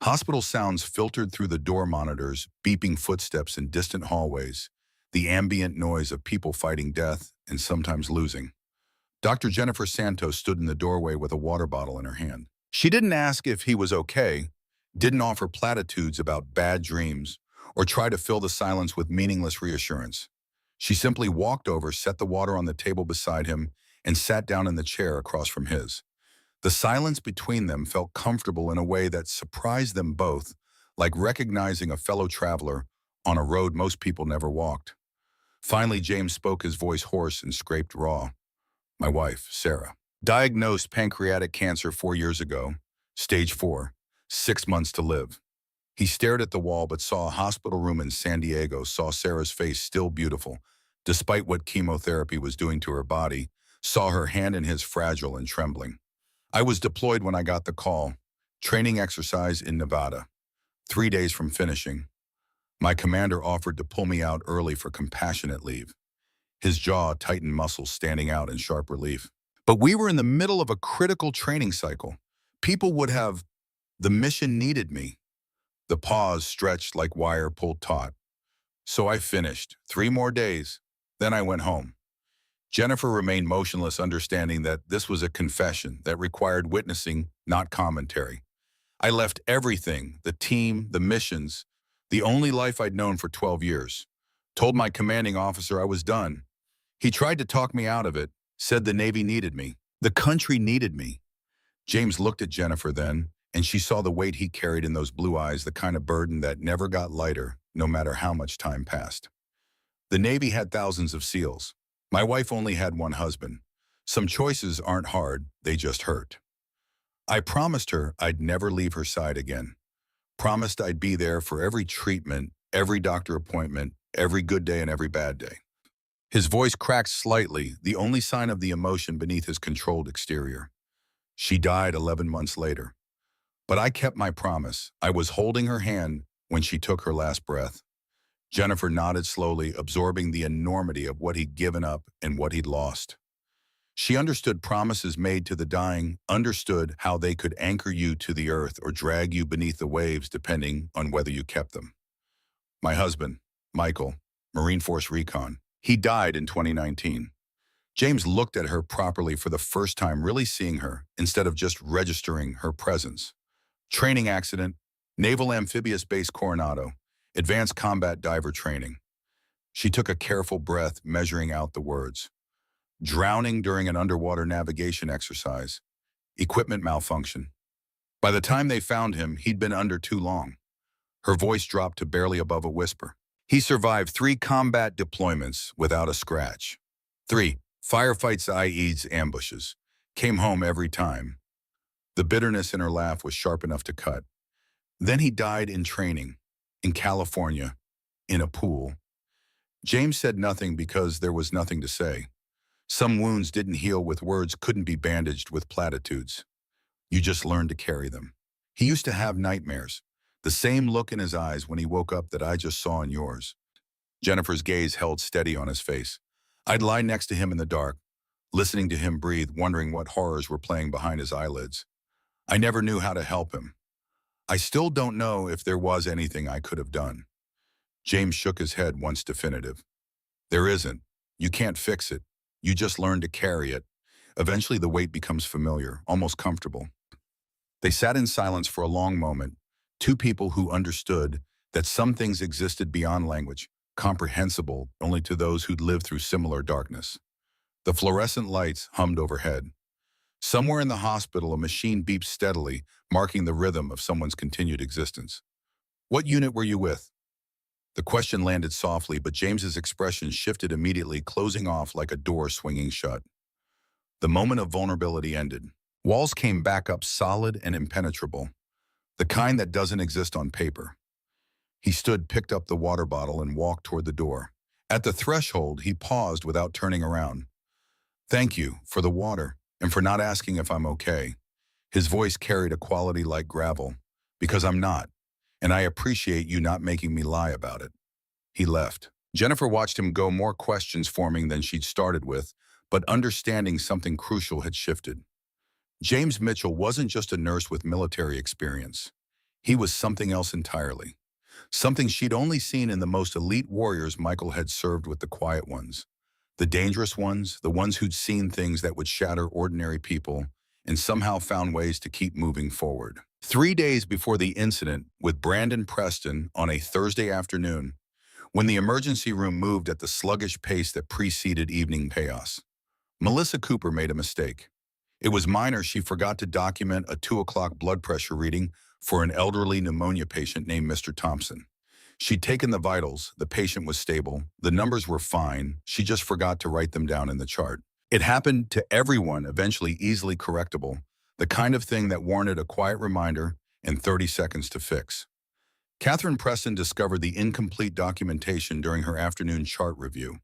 Hospital sounds filtered through the door monitors, beeping footsteps in distant hallways, the ambient noise of people fighting death and sometimes losing. Dr. Jennifer Santos stood in the doorway with a water bottle in her hand. She didn't ask if he was okay, didn't offer platitudes about bad dreams, or try to fill the silence with meaningless reassurance. She simply walked over, set the water on the table beside him, and sat down in the chair across from his. The silence between them felt comfortable in a way that surprised them both, like recognizing a fellow traveler on a road most people never walked. Finally, James spoke, his voice hoarse and scraped raw. My wife, Sarah, diagnosed pancreatic cancer 4 years ago, stage 4, 6 months to live. He stared at the wall but saw a hospital room in San Diego, saw Sarah's face still beautiful, despite what chemotherapy was doing to her body, saw her hand in his fragile and trembling. I was deployed when I got the call, training exercise in Nevada, 3 days from finishing. My commander offered to pull me out early for compassionate leave. His jaw tightened, muscles standing out in sharp relief. But we were in the middle of a critical training cycle. People would have, the mission needed me. The pause stretched like wire pulled taut. So I finished. 3 more days. Then I went home. Jennifer remained motionless, understanding that this was a confession that required witnessing, not commentary. I left everything, the team, the missions, the only life I'd known for 12 years. Told my commanding officer I was done. He tried to talk me out of it, said the Navy needed me. The country needed me. James looked at Jennifer then, and she saw the weight he carried in those blue eyes, the kind of burden that never got lighter, no matter how much time passed. The Navy had thousands of SEALs. My wife only had one husband. Some choices aren't hard, they just hurt. I promised her I'd never leave her side again. Promised I'd be there for every treatment, every doctor appointment, every good day and every bad day. His voice cracked slightly, the only sign of the emotion beneath his controlled exterior. She died 11 months later. But I kept my promise. I was holding her hand when she took her last breath. Jennifer nodded slowly, absorbing the enormity of what he'd given up and what he'd lost. She understood promises made to the dying, understood how they could anchor you to the earth or drag you beneath the waves depending on whether you kept them. My husband, Michael, Marine Force Recon, he died in 2019. James looked at her properly for the first time, really seeing her instead of just registering her presence. Training accident, Naval Amphibious Base Coronado, advanced combat diver training. She took a careful breath, measuring out the words. Drowning during an underwater navigation exercise. Equipment malfunction. By the time they found him, he'd been under too long. Her voice dropped to barely above a whisper. He survived 3 combat deployments without a scratch. 3 firefights, i.e. ambushes. Came home every time. The bitterness in her laugh was sharp enough to cut. Then he died in training, in California, in a pool. James said nothing because there was nothing to say. Some wounds didn't heal with words, couldn't be bandaged with platitudes. You just learned to carry them. He used to have nightmares, the same look in his eyes when he woke up that I just saw in yours. Jennifer's gaze held steady on his face. I'd lie next to him in the dark, listening to him breathe, wondering what horrors were playing behind his eyelids. I never knew how to help him. I still don't know if there was anything I could have done. James shook his head once definitive. There isn't. You can't fix it. You just learn to carry it. Eventually the weight becomes familiar, almost comfortable. They sat in silence for a long moment, 2 people who understood that some things existed beyond language, comprehensible only to those who'd lived through similar darkness. The fluorescent lights hummed overhead. Somewhere in the hospital, a machine beeped steadily, marking the rhythm of someone's continued existence. What unit were you with? The question landed softly, but James's expression shifted immediately, closing off like a door swinging shut. The moment of vulnerability ended. Walls came back up solid and impenetrable, the kind that doesn't exist on paper. He stood, picked up the water bottle, and walked toward the door. At the threshold, he paused without turning around. Thank you for the water and for not asking if I'm okay. His voice carried a quality like gravel, because I'm not. And I appreciate you not making me lie about it. He left. Jennifer watched him go, more questions forming than she'd started with, but understanding something crucial had shifted. James Mitchell wasn't just a nurse with military experience. He was something else entirely. Something she'd only seen in the most elite warriors Michael had served with, the quiet ones. The dangerous ones, the ones who'd seen things that would shatter ordinary people and somehow found ways to keep moving forward. 3 days before the incident with Brandon Preston on a Thursday afternoon, when the emergency room moved at the sluggish pace that preceded evening chaos, Melissa Cooper made a mistake. It was minor. She forgot to document a 2 o'clock blood pressure reading for an elderly pneumonia patient named Mr. Thompson. She'd taken the vitals, the patient was stable, the numbers were fine, she just forgot to write them down in the chart. It happened to everyone, eventually easily correctable, the kind of thing that warranted a quiet reminder and 30 seconds to fix. Catherine Preston discovered the incomplete documentation during her afternoon chart review.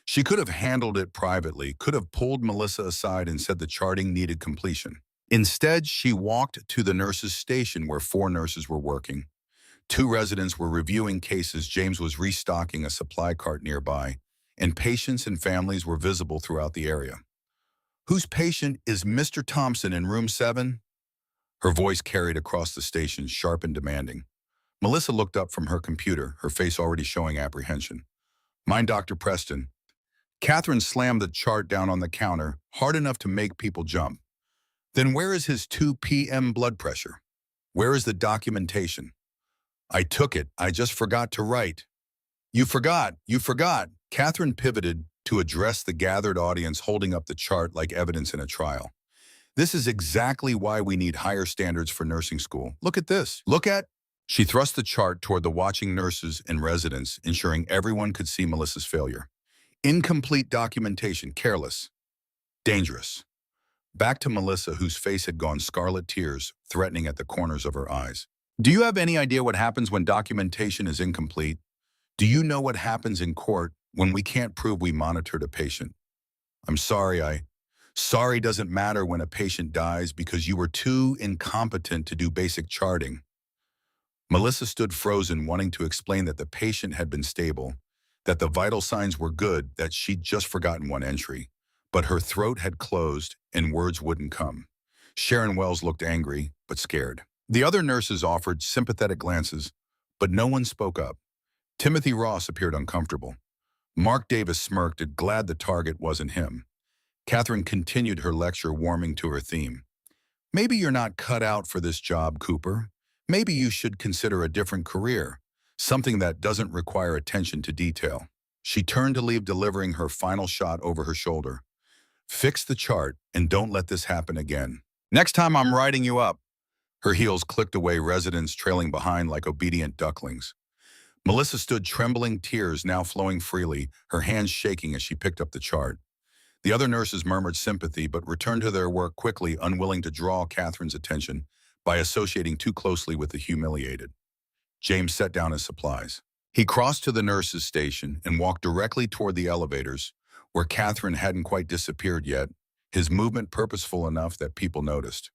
She could have handled it privately, could have pulled Melissa aside and said the charting needed completion. Instead, she walked to the nurses' station where 4 nurses were working. 2 residents were reviewing cases, James was restocking a supply cart nearby, and patients and families were visible throughout the area. Whose patient is Mr. Thompson in room 7? Her voice carried across the station, sharp and demanding. Melissa looked up from her computer, her face already showing apprehension. Mine, Dr. Preston. Catherine slammed the chart down on the counter, hard enough to make people jump. Then where is his 2 p.m. blood pressure? Where is the documentation? I took it. I just forgot to write. You forgot. You forgot. Catherine pivoted to address the gathered audience, holding up the chart like evidence in a trial. This is exactly why we need higher standards for nursing school. Look at this. Look at... She thrust the chart toward the watching nurses and residents, ensuring everyone could see Melissa's failure. Incomplete documentation, careless, dangerous. Back to Melissa, whose face had gone scarlet, tears threatening at the corners of her eyes. Do you have any idea what happens when documentation is incomplete? Do you know what happens in court when we can't prove we monitored a patient? I'm sorry, Sorry doesn't matter when a patient dies because you were too incompetent to do basic charting. Melissa stood frozen, wanting to explain that the patient had been stable, that the vital signs were good, that she'd just forgotten one entry. But her throat had closed and words wouldn't come. Sharon Wells looked angry, but scared. The other nurses offered sympathetic glances, but no one spoke up. Timothy Ross appeared uncomfortable. Mark Davis smirked, glad the target wasn't him. Catherine continued her lecture, warming to her theme. Maybe you're not cut out for this job, Cooper. Maybe you should consider a different career, something that doesn't require attention to detail. She turned to leave, delivering her final shot over her shoulder. Fix the chart and don't let this happen again. Next time I'm writing you up. Her heels clicked away, residents trailing behind like obedient ducklings. Melissa stood trembling, tears now flowing freely, her hands shaking as she picked up the chart. The other nurses murmured sympathy but returned to their work quickly, unwilling to draw Catherine's attention by associating too closely with the humiliated. James set down his supplies. He crossed to the nurses' station and walked directly toward the elevators, where Catherine hadn't quite disappeared yet, his movement purposeful enough that people noticed.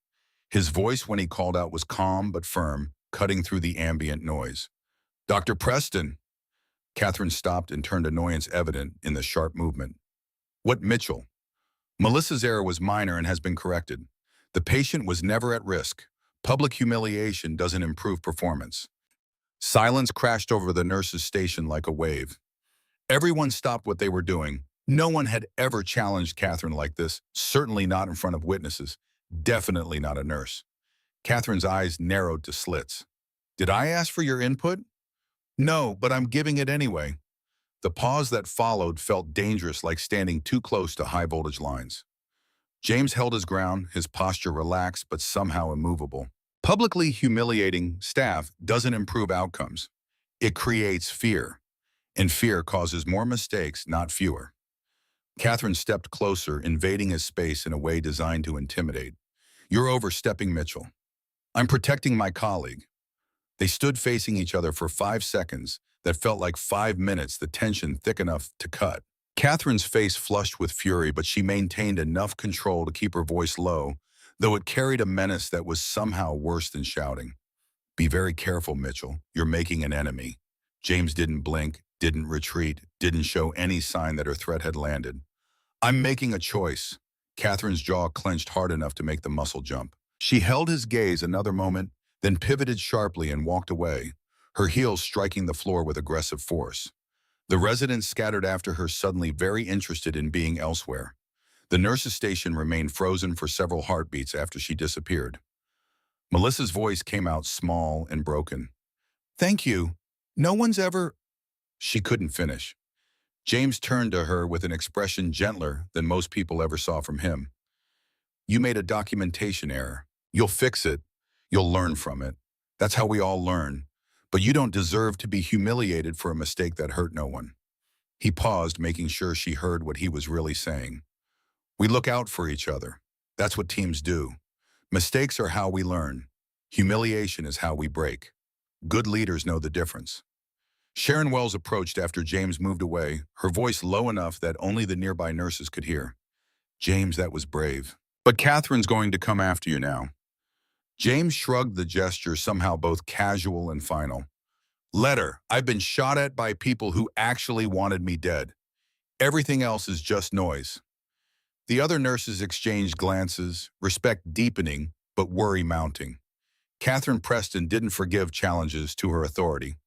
His voice when he called out was calm but firm, cutting through the ambient noise. "Dr. Preston." Catherine stopped and turned, annoyance evident in the sharp movement. "What, Mitchell?" Melissa's error was minor and has been corrected. The patient was never at risk. Public humiliation doesn't improve performance. Silence crashed over the nurses' station like a wave. Everyone stopped what they were doing. No one had ever challenged Catherine like this, certainly not in front of witnesses, definitely not a nurse. Catherine's eyes narrowed to slits. "Did I ask for your input?" "No, but I'm giving it anyway." The pause that followed felt dangerous, like standing too close to high-voltage lines. James held his ground, his posture relaxed but somehow immovable. Publicly humiliating staff doesn't improve outcomes. It creates fear, and fear causes more mistakes, not fewer. Catherine stepped closer, invading his space in a way designed to intimidate. "You're overstepping, Mitchell." "I'm protecting my colleague." They stood facing each other for 5 seconds that felt like 5 minutes, the tension thick enough to cut. Catherine's face flushed with fury, but she maintained enough control to keep her voice low, though it carried a menace that was somehow worse than shouting. "Be very careful, Mitchell. You're making an enemy." James didn't blink, didn't retreat, didn't show any sign that her threat had landed. "I'm making a choice." Catherine's jaw clenched hard enough to make the muscle jump. She held his gaze another moment, then pivoted sharply and walked away, her heels striking the floor with aggressive force. The residents scattered after her, suddenly very interested in being elsewhere. The nurses' station remained frozen for several heartbeats after she disappeared. Melissa's voice came out small and broken. "Thank you. No one's ever—" She couldn't finish. James turned to her with an expression gentler than most people ever saw from him. "You made a documentation error. You'll fix it. You'll learn from it. That's how we all learn. But you don't deserve to be humiliated for a mistake that hurt no one." He paused, making sure she heard what he was really saying. "We look out for each other. That's what teams do. Mistakes are how we learn. Humiliation is how we break. Good leaders know the difference." Sharon Wells approached after James moved away, her voice low enough that only the nearby nurses could hear. "James, that was brave. But Catherine's going to come after you now." James shrugged, the gesture somehow both casual and final. "Let her. I've been shot at by people who actually wanted me dead. Everything else is just noise." The other nurses exchanged glances, respect deepening, but worry mounting. Catherine Preston didn't forgive challenges to her authority.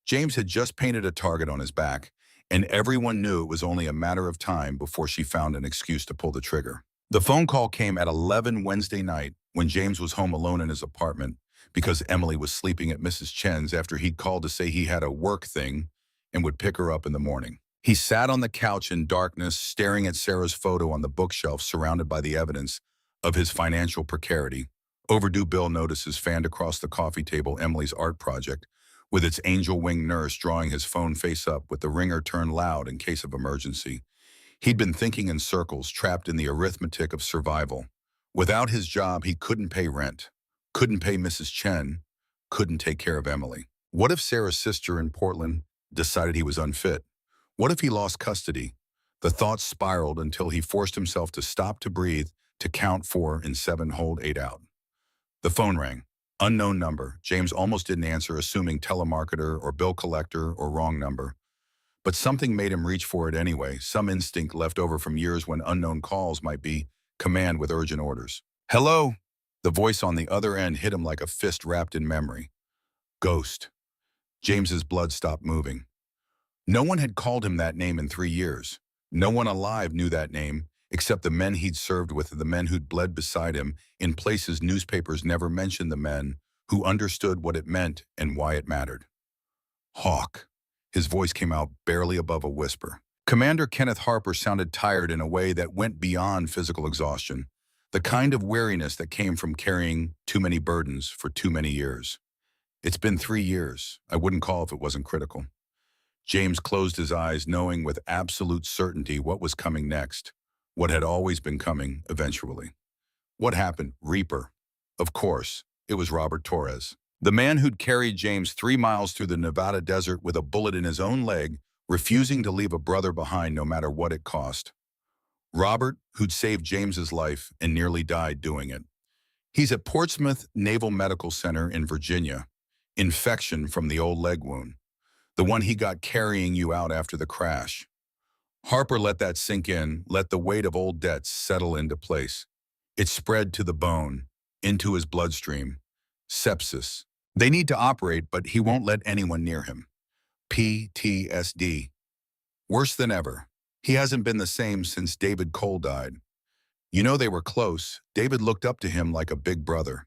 James had just painted a target on his back, and everyone knew it was only a matter of time before she found an excuse to pull the trigger. The phone call came at 11 Wednesday night, when James was home alone in his apartment because Emily was sleeping at Mrs. Chen's after he'd called to say he had a work thing and would pick her up in the morning. He sat on the couch in darkness, staring at Sarah's photo on the bookshelf, surrounded by the evidence of his financial precarity. Overdue bill notices fanned across the coffee table, Emily's art project, with its angel wing nurse drawing his phone face up with the ringer turned loud in case of emergency. He'd been thinking in circles, trapped in the arithmetic of survival. Without his job, he couldn't pay rent, couldn't pay Mrs. Chen, couldn't take care of Emily. What if Sarah's sister in Portland decided he was unfit? What if he lost custody? The thoughts spiraled until he forced himself to stop to breathe, to count 4 and 7, hold 8 out. The phone rang. Unknown number. James almost didn't answer, assuming telemarketer or bill collector or wrong number. But something made him reach for it anyway, some instinct left over from years when unknown calls might be command with urgent orders. Hello? The voice on the other end hit him like a fist wrapped in memory. Ghost. James's blood stopped moving. No one had called him that name in 3 years. No one alive knew that name, except the men he'd served with, the men who'd bled beside him in places newspapers never mentioned, the men who understood what it meant and why it mattered. Hawk. His voice came out barely above a whisper. Commander Kenneth Harper sounded tired in a way that went beyond physical exhaustion, the kind of weariness that came from carrying too many burdens for too many years. It's been 3 years. I wouldn't call if it wasn't critical. James closed his eyes, knowing with absolute certainty what was coming next, what had always been coming eventually. What happened? Reaper. Of course, it was Robert Torres. The man who'd carried James 3 miles through the Nevada desert with a bullet in his own leg, refusing to leave a brother behind no matter what it cost. Robert, who'd saved James's life and nearly died doing it. He's at Portsmouth Naval Medical Center in Virginia. Infection from the old leg wound. The one he got carrying you out after the crash. Harper let that sink in, let the weight of old debts settle into place. It spread to the bone, into his bloodstream. Sepsis. They need to operate, but he won't let anyone near him. PTSD. Worse than ever. He hasn't been the same since David Cole died. You know they were close. David looked up to him like a big brother.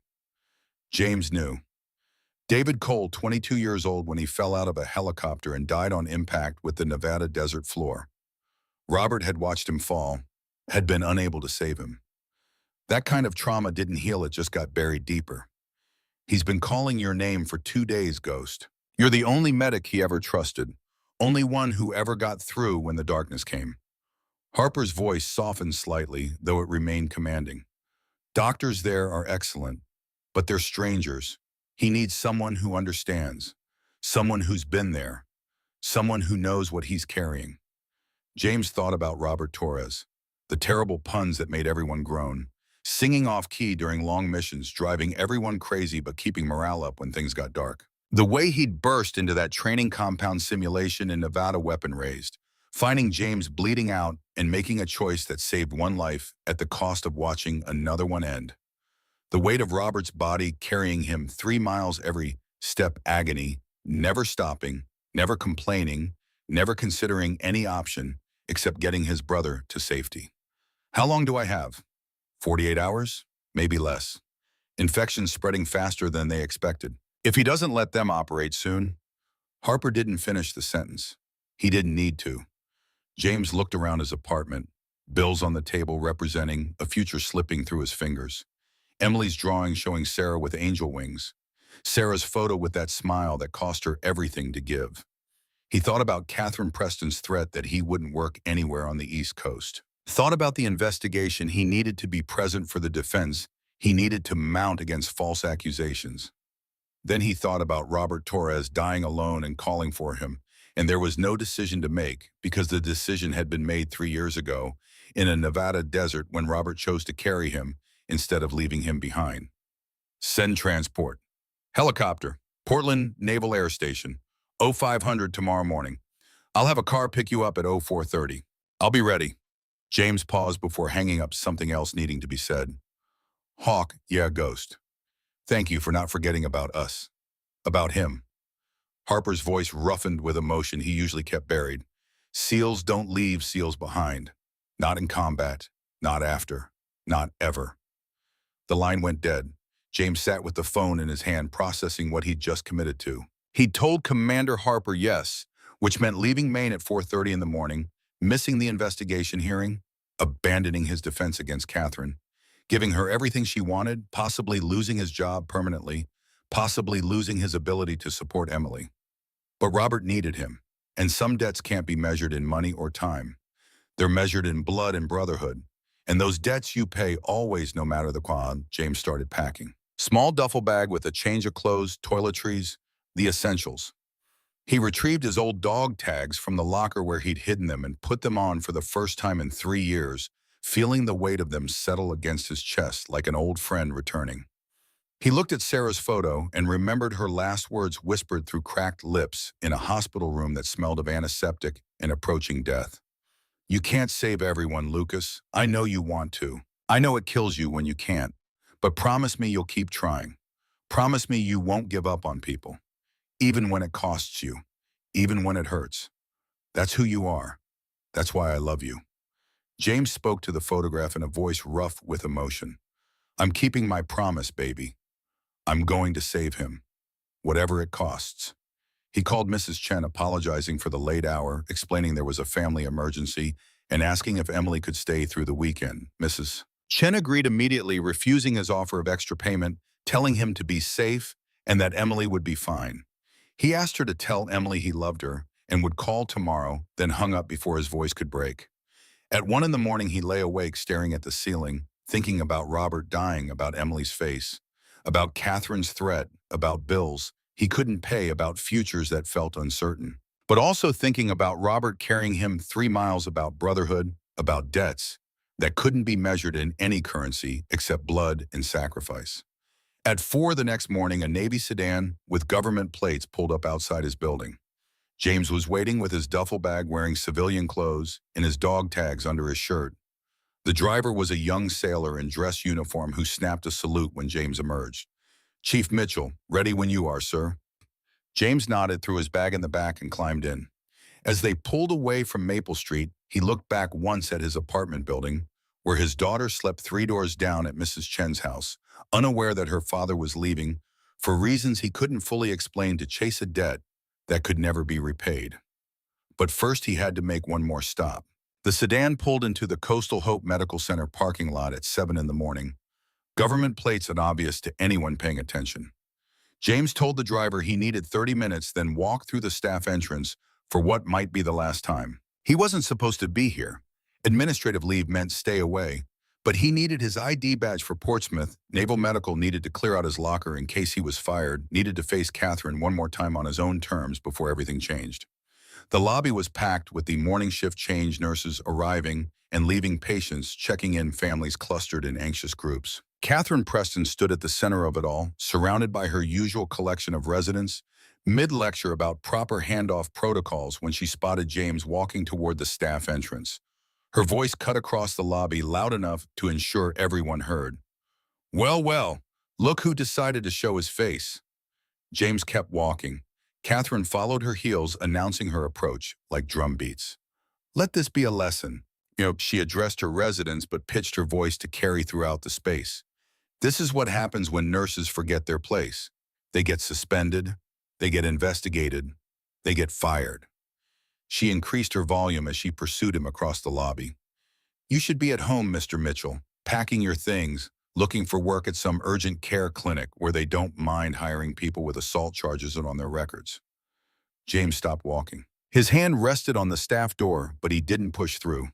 James knew. David Cole, 22 years old when he fell out of a helicopter and died on impact with the Nevada desert floor. Robert had watched him fall, had been unable to save him. That kind of trauma didn't heal, it just got buried deeper. He's been calling your name for 2 days, Ghost. You're the only medic he ever trusted, only one who ever got through when the darkness came. Harper's voice softened slightly, though it remained commanding. Doctors there are excellent, but they're strangers. He needs someone who understands, someone who's been there, someone who knows what he's carrying. James thought about Robert Torres, the terrible puns that made everyone groan, singing off-key during long missions, driving everyone crazy but keeping morale up when things got dark. The way he'd burst into that training compound simulation in Nevada, weapon raised, finding James bleeding out and making a choice that saved one life at the cost of watching another one end. The weight of Robert's body carrying him 3 miles every step, agony, never stopping, never complaining, never considering any option except getting his brother to safety. How long do I have? 48 hours? Maybe less. Infections spreading faster than they expected. If he doesn't let them operate soon. Harper didn't finish the sentence. He didn't need to. James looked around his apartment, bills on the table representing a future slipping through his fingers. Emily's drawing showing Sarah with angel wings. Sarah's photo with that smile that cost her everything to give. He thought about Catherine Preston's threat that he wouldn't work anywhere on the East Coast. Thought about the investigation he needed to be present for, the defense he needed to mount against false accusations. Then he thought about Robert Torres dying alone and calling for him, and there was no decision to make because the decision had been made 3 years ago in a Nevada desert when Robert chose to carry him instead of leaving him behind. Send transport. Helicopter, Portland Naval Air Station, 0500 tomorrow morning. I'll have a car pick you up at 0430. I'll be ready. James paused before hanging up, something else needing to be said. Hawk, yeah, Ghost. Thank you for not forgetting about us. About him. Harper's voice roughened with emotion he usually kept buried. SEALs don't leave SEALs behind. Not in combat, not after, not ever. The line went dead. James sat with the phone in his hand, processing what he'd just committed to. He'd told Commander Harper yes, which meant leaving Maine at 4:30 in the morning, missing the investigation hearing, abandoning his defense against Catherine, giving her everything she wanted, possibly losing his job permanently, possibly losing his ability to support Emily. But Robert needed him, and some debts can't be measured in money or time. They're measured in blood and brotherhood. And those debts you pay always, no matter the quad. James started packing. Small duffel bag with a change of clothes, toiletries, the essentials. He retrieved his old dog tags from the locker where he'd hidden them and put them on for the first time in 3 years, feeling the weight of them settle against his chest like an old friend returning. He looked at Sarah's photo and remembered her last words whispered through cracked lips in a hospital room that smelled of antiseptic and approaching death. "You can't save everyone, Lucas. I know you want to. I know it kills you when you can't. But promise me you'll keep trying. Promise me you won't give up on people, even when it costs you, even when it hurts. That's who you are. That's why I love you." James spoke to the photograph in a voice rough with emotion. "I'm keeping my promise, baby. I'm going to save him, whatever it costs." He called Mrs. Chen, apologizing for the late hour, explaining there was a family emergency, and asking if Emily could stay through the weekend. Mrs. Chen agreed immediately, refusing his offer of extra payment, telling him to be safe and that Emily would be fine. He asked her to tell Emily he loved her and would call tomorrow, then hung up before his voice could break. At 1 in the morning, he lay awake staring at the ceiling, thinking about Robert dying, about Emily's face, about Catherine's threat, about bills he couldn't pay, about futures that felt uncertain. But also thinking about Robert carrying him 3 miles, about brotherhood, about debts that couldn't be measured in any currency except blood and sacrifice. At 4 the next morning, a Navy sedan with government plates pulled up outside his building. James was waiting with his duffel bag, wearing civilian clothes and his dog tags under his shirt. The driver was a young sailor in dress uniform who snapped a salute when James emerged. "Chief Mitchell, ready when you are, sir." James nodded, threw his bag in the back, and climbed in. As they pulled away from Maple Street, he looked back once at his apartment building, where his daughter slept 3 doors down at Mrs. Chen's house, unaware that her father was leaving, for reasons he couldn't fully explain, to chase a debt that could never be repaid. But first he had to make one more stop. The sedan pulled into the Coastal Hope Medical Center parking lot at 7 in the morning, government plates and obvious to anyone paying attention. James told the driver he needed 30 minutes, then walked through the staff entrance for what might be the last time. He wasn't supposed to be here. Administrative leave meant stay away, but he needed his ID badge for Portsmouth. Naval Medical needed to clear out his locker in case he was fired, needed to face Catherine one more time on his own terms before everything changed. The lobby was packed, with the morning shift change nurses arriving and leaving patients, checking in, families clustered in anxious groups. Catherine Preston stood at the center of it all, surrounded by her usual collection of residents, mid-lecture about proper handoff protocols when she spotted James walking toward the staff entrance. Her voice cut across the lobby loud enough to ensure everyone heard. "Well, well, look who decided to show his face." James kept walking. Catherine followed her heels, announcing her approach like drum beats. "Let this be a lesson." She addressed her residents but pitched her voice to carry throughout the space. "This is what happens when nurses forget their place. They get suspended, they get investigated, they get fired." She increased her volume as she pursued him across the lobby. "You should be at home, Mr. Mitchell, packing your things, looking for work at some urgent care clinic where they don't mind hiring people with assault charges on their records." James stopped walking. His hand rested on the staff door, but he didn't push through.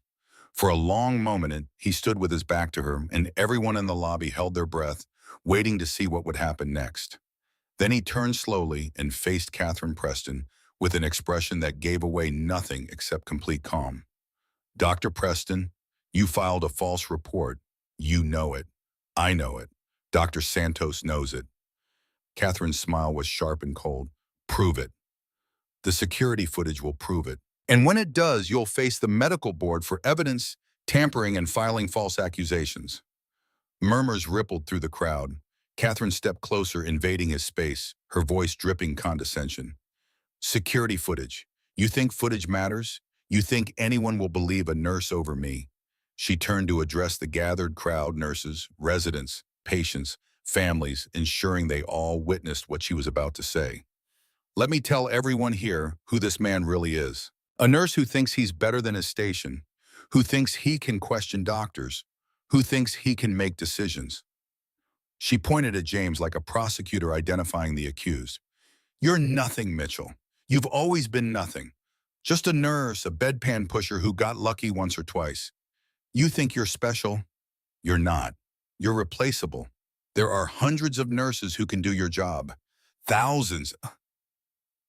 For a long moment, he stood with his back to her, and everyone in the lobby held their breath, waiting to see what would happen next. Then he turned slowly and faced Catherine Preston with an expression that gave away nothing except complete calm. "Dr. Preston, you filed a false report. You know it. I know it. Dr. Santos knows it." Catherine's smile was sharp and cold. "Prove it. The security footage will prove it. And when it does, you'll face the medical board for evidence, tampering, and filing false accusations." Murmurs rippled through the crowd. Catherine stepped closer, invading his space, her voice dripping condescension. "Security footage. You think footage matters? You think anyone will believe a nurse over me?" She turned to address the gathered crowd, nurses, residents, patients, families, ensuring they all witnessed what she was about to say. "Let me tell everyone here who this man really is. A nurse who thinks he's better than his station, who thinks he can question doctors, who thinks he can make decisions." She pointed at James like a prosecutor identifying the accused. "You're nothing, Mitchell. You've always been nothing. Just a nurse, a bedpan pusher who got lucky once or twice. You think you're special? You're not. You're replaceable. There are hundreds of nurses who can do your job. Thousands."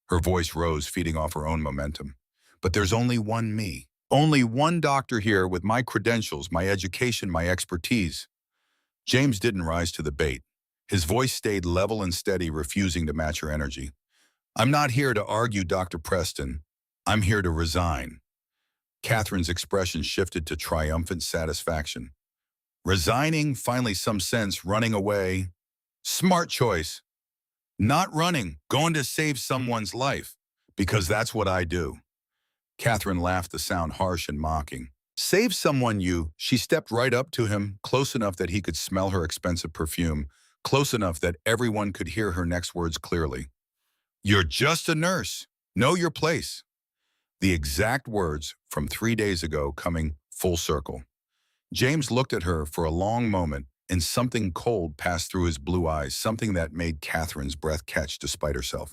Her voice rose, feeding off her own momentum. But there's only one me. Only one doctor here with my credentials, my education, my expertise. James didn't rise to the bait. His voice stayed level and steady, refusing to match her energy. I'm not here to argue, Dr. Preston. I'm here to resign. Catherine's expression shifted to triumphant satisfaction. Resigning, finally some sense, running away. Smart choice. Not running, going to save someone's life. Because that's what I do. Catherine laughed, the sound harsh and mocking. Save someone, you. She stepped right up to him, close enough that he could smell her expensive perfume, close enough that everyone could hear her next words clearly. You're just a nurse. Know your place. The exact words from 3 days ago coming full circle. James looked at her for a long moment, and something cold passed through his blue eyes, something that made Catherine's breath catch despite herself.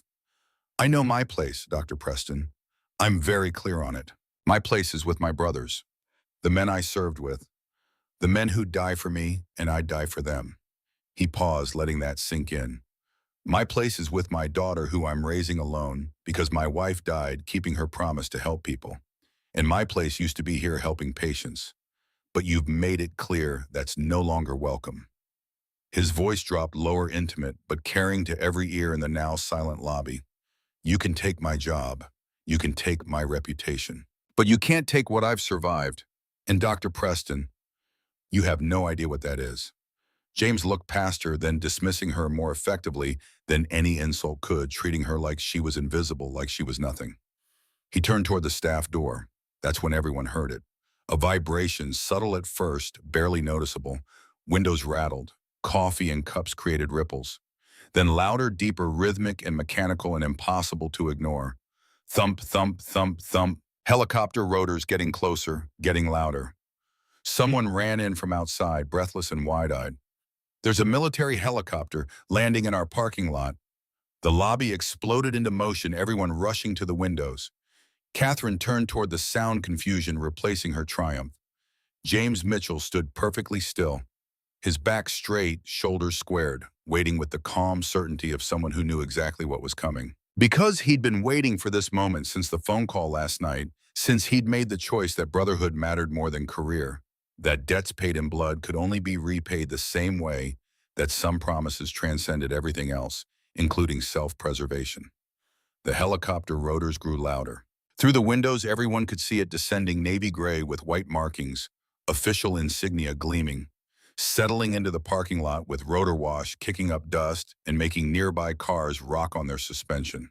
I know my place, Dr. Preston. I'm very clear on it. My place is with my brothers, the men I served with, the men who'd die for me, and I'd die for them. He paused, letting that sink in. My place is with my daughter, who I'm raising alone because my wife died keeping her promise to help people. And my place used to be here helping patients. But you've made it clear that's no longer welcome. His voice dropped lower, intimate, but carrying to every ear in the now silent lobby. You can take my job. You can take my reputation. But you can't take what I've survived. And Dr. Preston, you have no idea what that is. James looked past her, then dismissing her more effectively than any insult could, treating her like she was invisible, like she was nothing. He turned toward the staff door. That's when everyone heard it. A vibration, subtle at first, barely noticeable. Windows rattled. Coffee and cups created ripples. Then louder, deeper, rhythmic and mechanical and impossible to ignore. Thump, thump, thump, thump. Helicopter rotors getting closer, getting louder. Someone ran in from outside, breathless and wide-eyed. There's a military helicopter landing in our parking lot. The lobby exploded into motion, everyone rushing to the windows. Catherine turned toward the sound, confusion replacing her triumph. James Mitchell stood perfectly still, his back straight, shoulders squared, waiting with the calm certainty of someone who knew exactly what was coming. Because he'd been waiting for this moment since the phone call last night, since he'd made the choice that brotherhood mattered more than career, that debts paid in blood could only be repaid the same way that some promises transcended everything else, including self-preservation. The helicopter rotors grew louder. Through the windows, everyone could see it descending, navy gray with white markings, official insignia gleaming, settling into the parking lot with rotor wash, kicking up dust and making nearby cars rock on their suspension.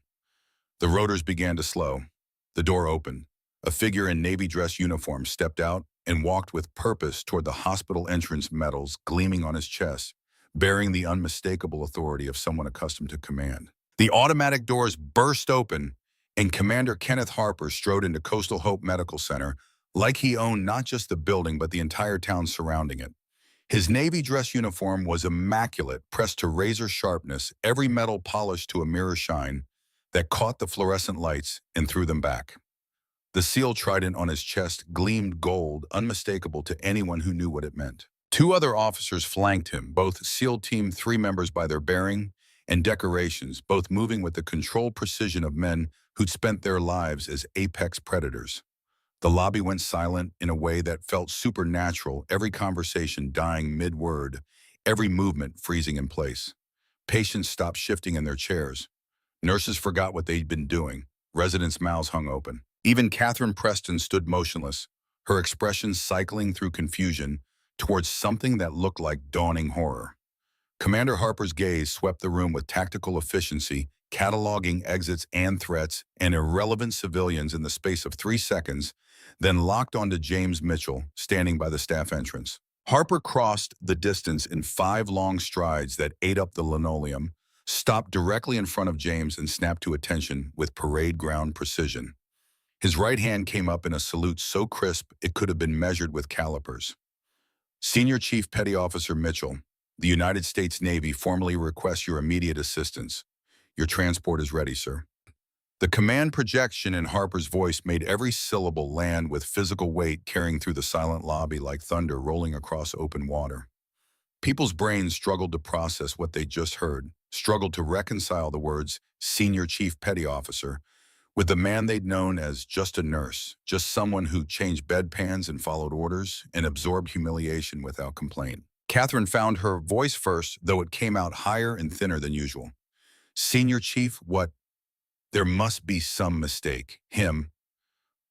The rotors began to slow. The door opened. A figure in navy dress uniform stepped out and walked with purpose toward the hospital entrance, medals gleaming on his chest, bearing the unmistakable authority of someone accustomed to command. The automatic doors burst open, and Commander Kenneth Harper strode into Coastal Hope Medical Center like he owned not just the building but the entire town surrounding it. His navy dress uniform was immaculate, pressed to razor sharpness, every metal polished to a mirror shine that caught the fluorescent lights and threw them back. The seal trident on his chest gleamed gold, unmistakable to anyone who knew what it meant. 2 other officers flanked him, both SEAL Team 3 members by their bearing and decorations, both moving with the controlled precision of men who'd spent their lives as apex predators. The lobby went silent in a way that felt supernatural, every conversation dying mid-word, every movement freezing in place. Patients stopped shifting in their chairs. Nurses forgot what they'd been doing. Residents' mouths hung open. Even Catherine Preston stood motionless, her expression cycling through confusion towards something that looked like dawning horror. Commander Harper's gaze swept the room with tactical efficiency, cataloging exits and threats and irrelevant civilians in the space of 3 seconds, then locked onto James Mitchell, standing by the staff entrance. Harper crossed the distance in 5 long strides that ate up the linoleum, stopped directly in front of James and snapped to attention with parade ground precision. His right hand came up in a salute so crisp it could have been measured with calipers. Senior Chief Petty Officer Mitchell, the United States Navy formally requests your immediate assistance. Your transport is ready, sir. The command projection in Harper's voice made every syllable land with physical weight, carrying through the silent lobby like thunder rolling across open water. People's brains struggled to process what they just heard. struggled to reconcile the words senior chief petty officer with the man they'd known as just a nurse, just someone who changed bedpans and followed orders and absorbed humiliation without complaint. Catherine found her voice first, though it came out higher and thinner than usual. Senior chief, what? There must be some mistake. Him.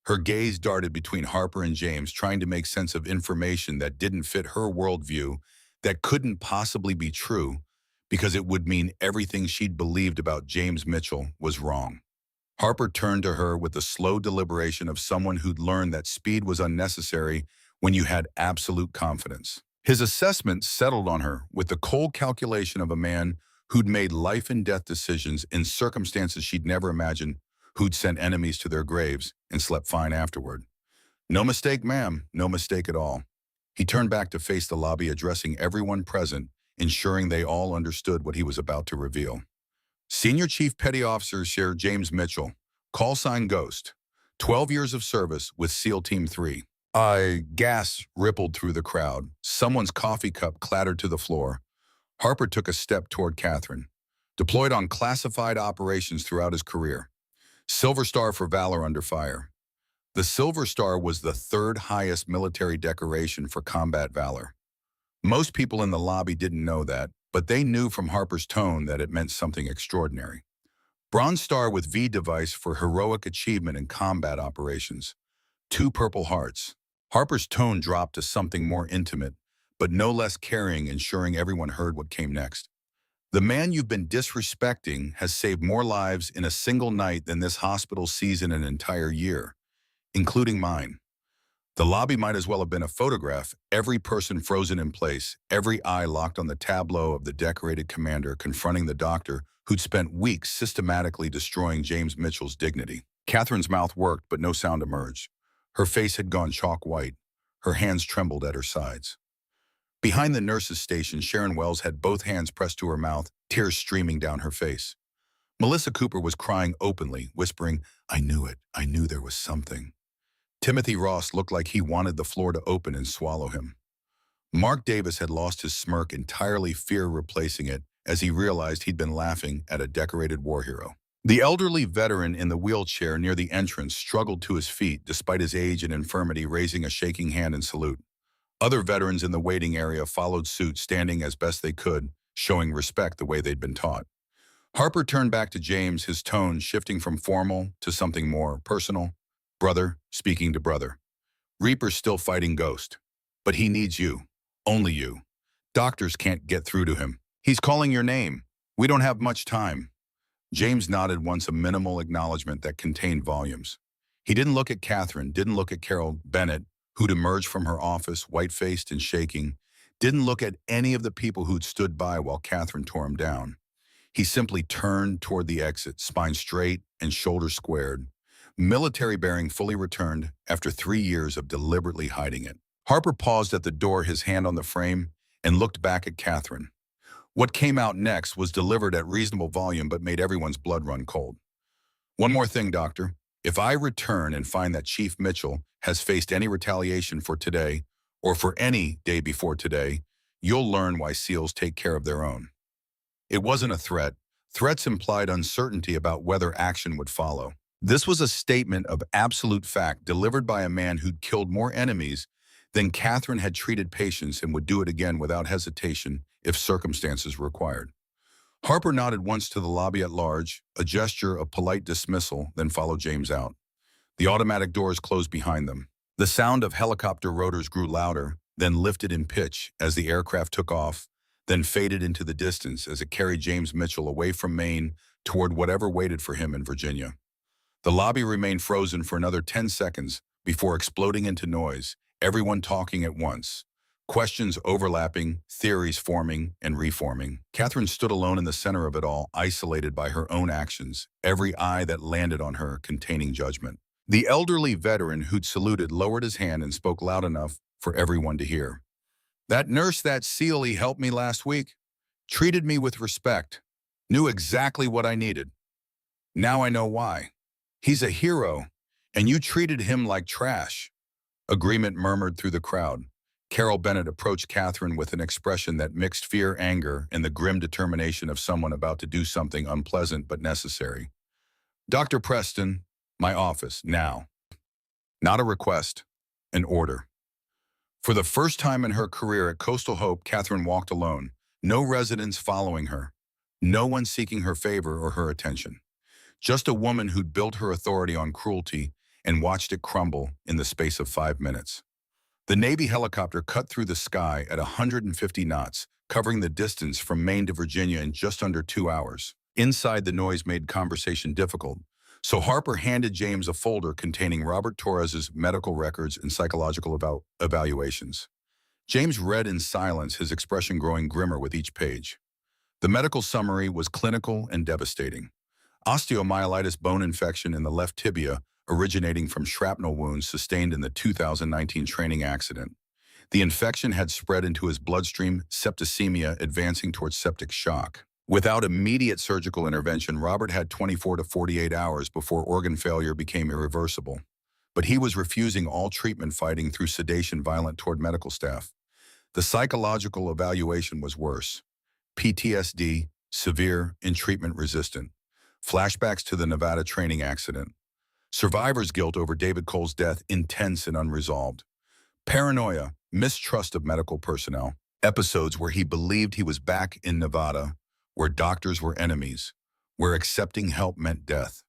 Her gaze darted between Harper and James, trying to make sense of information that didn't fit her worldview, that couldn't possibly be true, because it would mean everything she'd believed about James Mitchell was wrong. Harper turned to her with the slow deliberation of someone who'd learned that speed was unnecessary when you had absolute confidence. His assessment settled on her with the cold calculation of a man who'd made life and death decisions in circumstances she'd never imagined, who'd sent enemies to their graves and slept fine afterward. No mistake, ma'am, no mistake at all. He turned back to face the lobby, addressing everyone present, ensuring they all understood what he was about to reveal. Senior Chief Petty Officer Sir James Mitchell, call sign Ghost, 12 years of service with SEAL Team 3. Gas rippled through the crowd. Someone's coffee cup clattered to the floor. Harper took a step toward Catherine. Deployed on classified operations throughout his career. Silver Star for Valor under fire. The Silver Star was the third highest military decoration for combat valor. Most people in the lobby didn't know that, but they knew from Harper's tone that it meant something extraordinary. Bronze Star with V device for heroic achievement in combat operations. 2 Purple Hearts. Harper's tone dropped to something more intimate, but no less caring, ensuring everyone heard what came next. The man you've been disrespecting has saved more lives in a single night than this hospital sees in an entire year, including mine. The lobby might as well have been a photograph, every person frozen in place, every eye locked on the tableau of the decorated commander confronting the doctor who'd spent weeks systematically destroying James Mitchell's dignity. Catherine's mouth worked, but no sound emerged. Her face had gone chalk white. Her hands trembled at her sides. Behind the nurse's station, Sharon Wells had both hands pressed to her mouth, tears streaming down her face. Melissa Cooper was crying openly, whispering, "I knew it. I knew there was something." Timothy Ross looked like he wanted the floor to open and swallow him. Mark Davis had lost his smirk entirely, fear replacing it, as he realized he'd been laughing at a decorated war hero. The elderly veteran in the wheelchair near the entrance struggled to his feet despite his age and infirmity, raising a shaking hand in salute. Other veterans in the waiting area followed suit, standing as best they could, showing respect the way they'd been taught. Harper turned back to James, his tone shifting from formal to something more personal. "Brother, speaking to brother. Reaper's still fighting Ghost. But he needs you. Only you. Doctors can't get through to him. He's calling your name. We don't have much time." James nodded once, a minimal acknowledgement that contained volumes. He didn't look at Catherine, didn't look at Carol Bennett, who'd emerged from her office, white-faced and shaking, didn't look at any of the people who'd stood by while Catherine tore him down. He simply turned toward the exit, spine straight and shoulders squared, military bearing fully returned after 3 years of deliberately hiding it. Harper paused at the door, his hand on the frame, and looked back at Catherine. What came out next was delivered at reasonable volume but made everyone's blood run cold. "One more thing, Doctor. If I return and find that Chief Mitchell has faced any retaliation for today, or for any day before today, you'll learn why SEALs take care of their own." It wasn't a threat. Threats implied uncertainty about whether action would follow. This was a statement of absolute fact delivered by a man who'd killed more enemies than Catherine had treated patients and would do it again without hesitation if circumstances required. Harper nodded once to the lobby at large, a gesture of polite dismissal, then followed James out. The automatic doors closed behind them. The sound of helicopter rotors grew louder, then lifted in pitch as the aircraft took off, then faded into the distance as it carried James Mitchell away from Maine toward whatever waited for him in Virginia. The lobby remained frozen for another 10 seconds before exploding into noise, everyone talking at once. Questions overlapping, theories forming and reforming. Catherine stood alone in the center of it all, isolated by her own actions, every eye that landed on her containing judgment. The elderly veteran who'd saluted lowered his hand and spoke loud enough for everyone to hear. "That nurse, that SEAL, he helped me last week. Treated me with respect. Knew exactly what I needed. Now I know why. He's a hero, and you treated him like trash." Agreement murmured through the crowd. Carol Bennett approached Catherine with an expression that mixed fear, anger, and the grim determination of someone about to do something unpleasant but necessary. Dr. Preston, my office, now. Not a request, an order. For the first time in her career at Coastal Hope, Catherine walked alone. No residents following her. No one seeking her favor or her attention. Just a woman who'd built her authority on cruelty and watched it crumble in the space of 5 minutes. The Navy helicopter cut through the sky at 150 knots, covering the distance from Maine to Virginia in just under 2 hours. Inside, the noise made conversation difficult, so Harper handed James a folder containing Robert Torres's medical records and psychological evaluations. James read in silence, his expression growing grimmer with each page. The medical summary was clinical and devastating. Osteomyelitis bone infection in the left tibia originating from shrapnel wounds sustained in the 2019 training accident. The infection had spread into his bloodstream, septicemia advancing towards septic shock. Without immediate surgical intervention, Robert had 24 to 48 hours before organ failure became irreversible. But he was refusing all treatment, fighting through sedation violent toward medical staff. The psychological evaluation was worse. PTSD, severe and treatment resistant. Flashbacks to the Nevada training accident. Survivor's guilt over David Cole's death, intense and unresolved. Paranoia, mistrust of medical personnel. Episodes where he believed he was back in Nevada, where doctors were enemies, where accepting help meant death.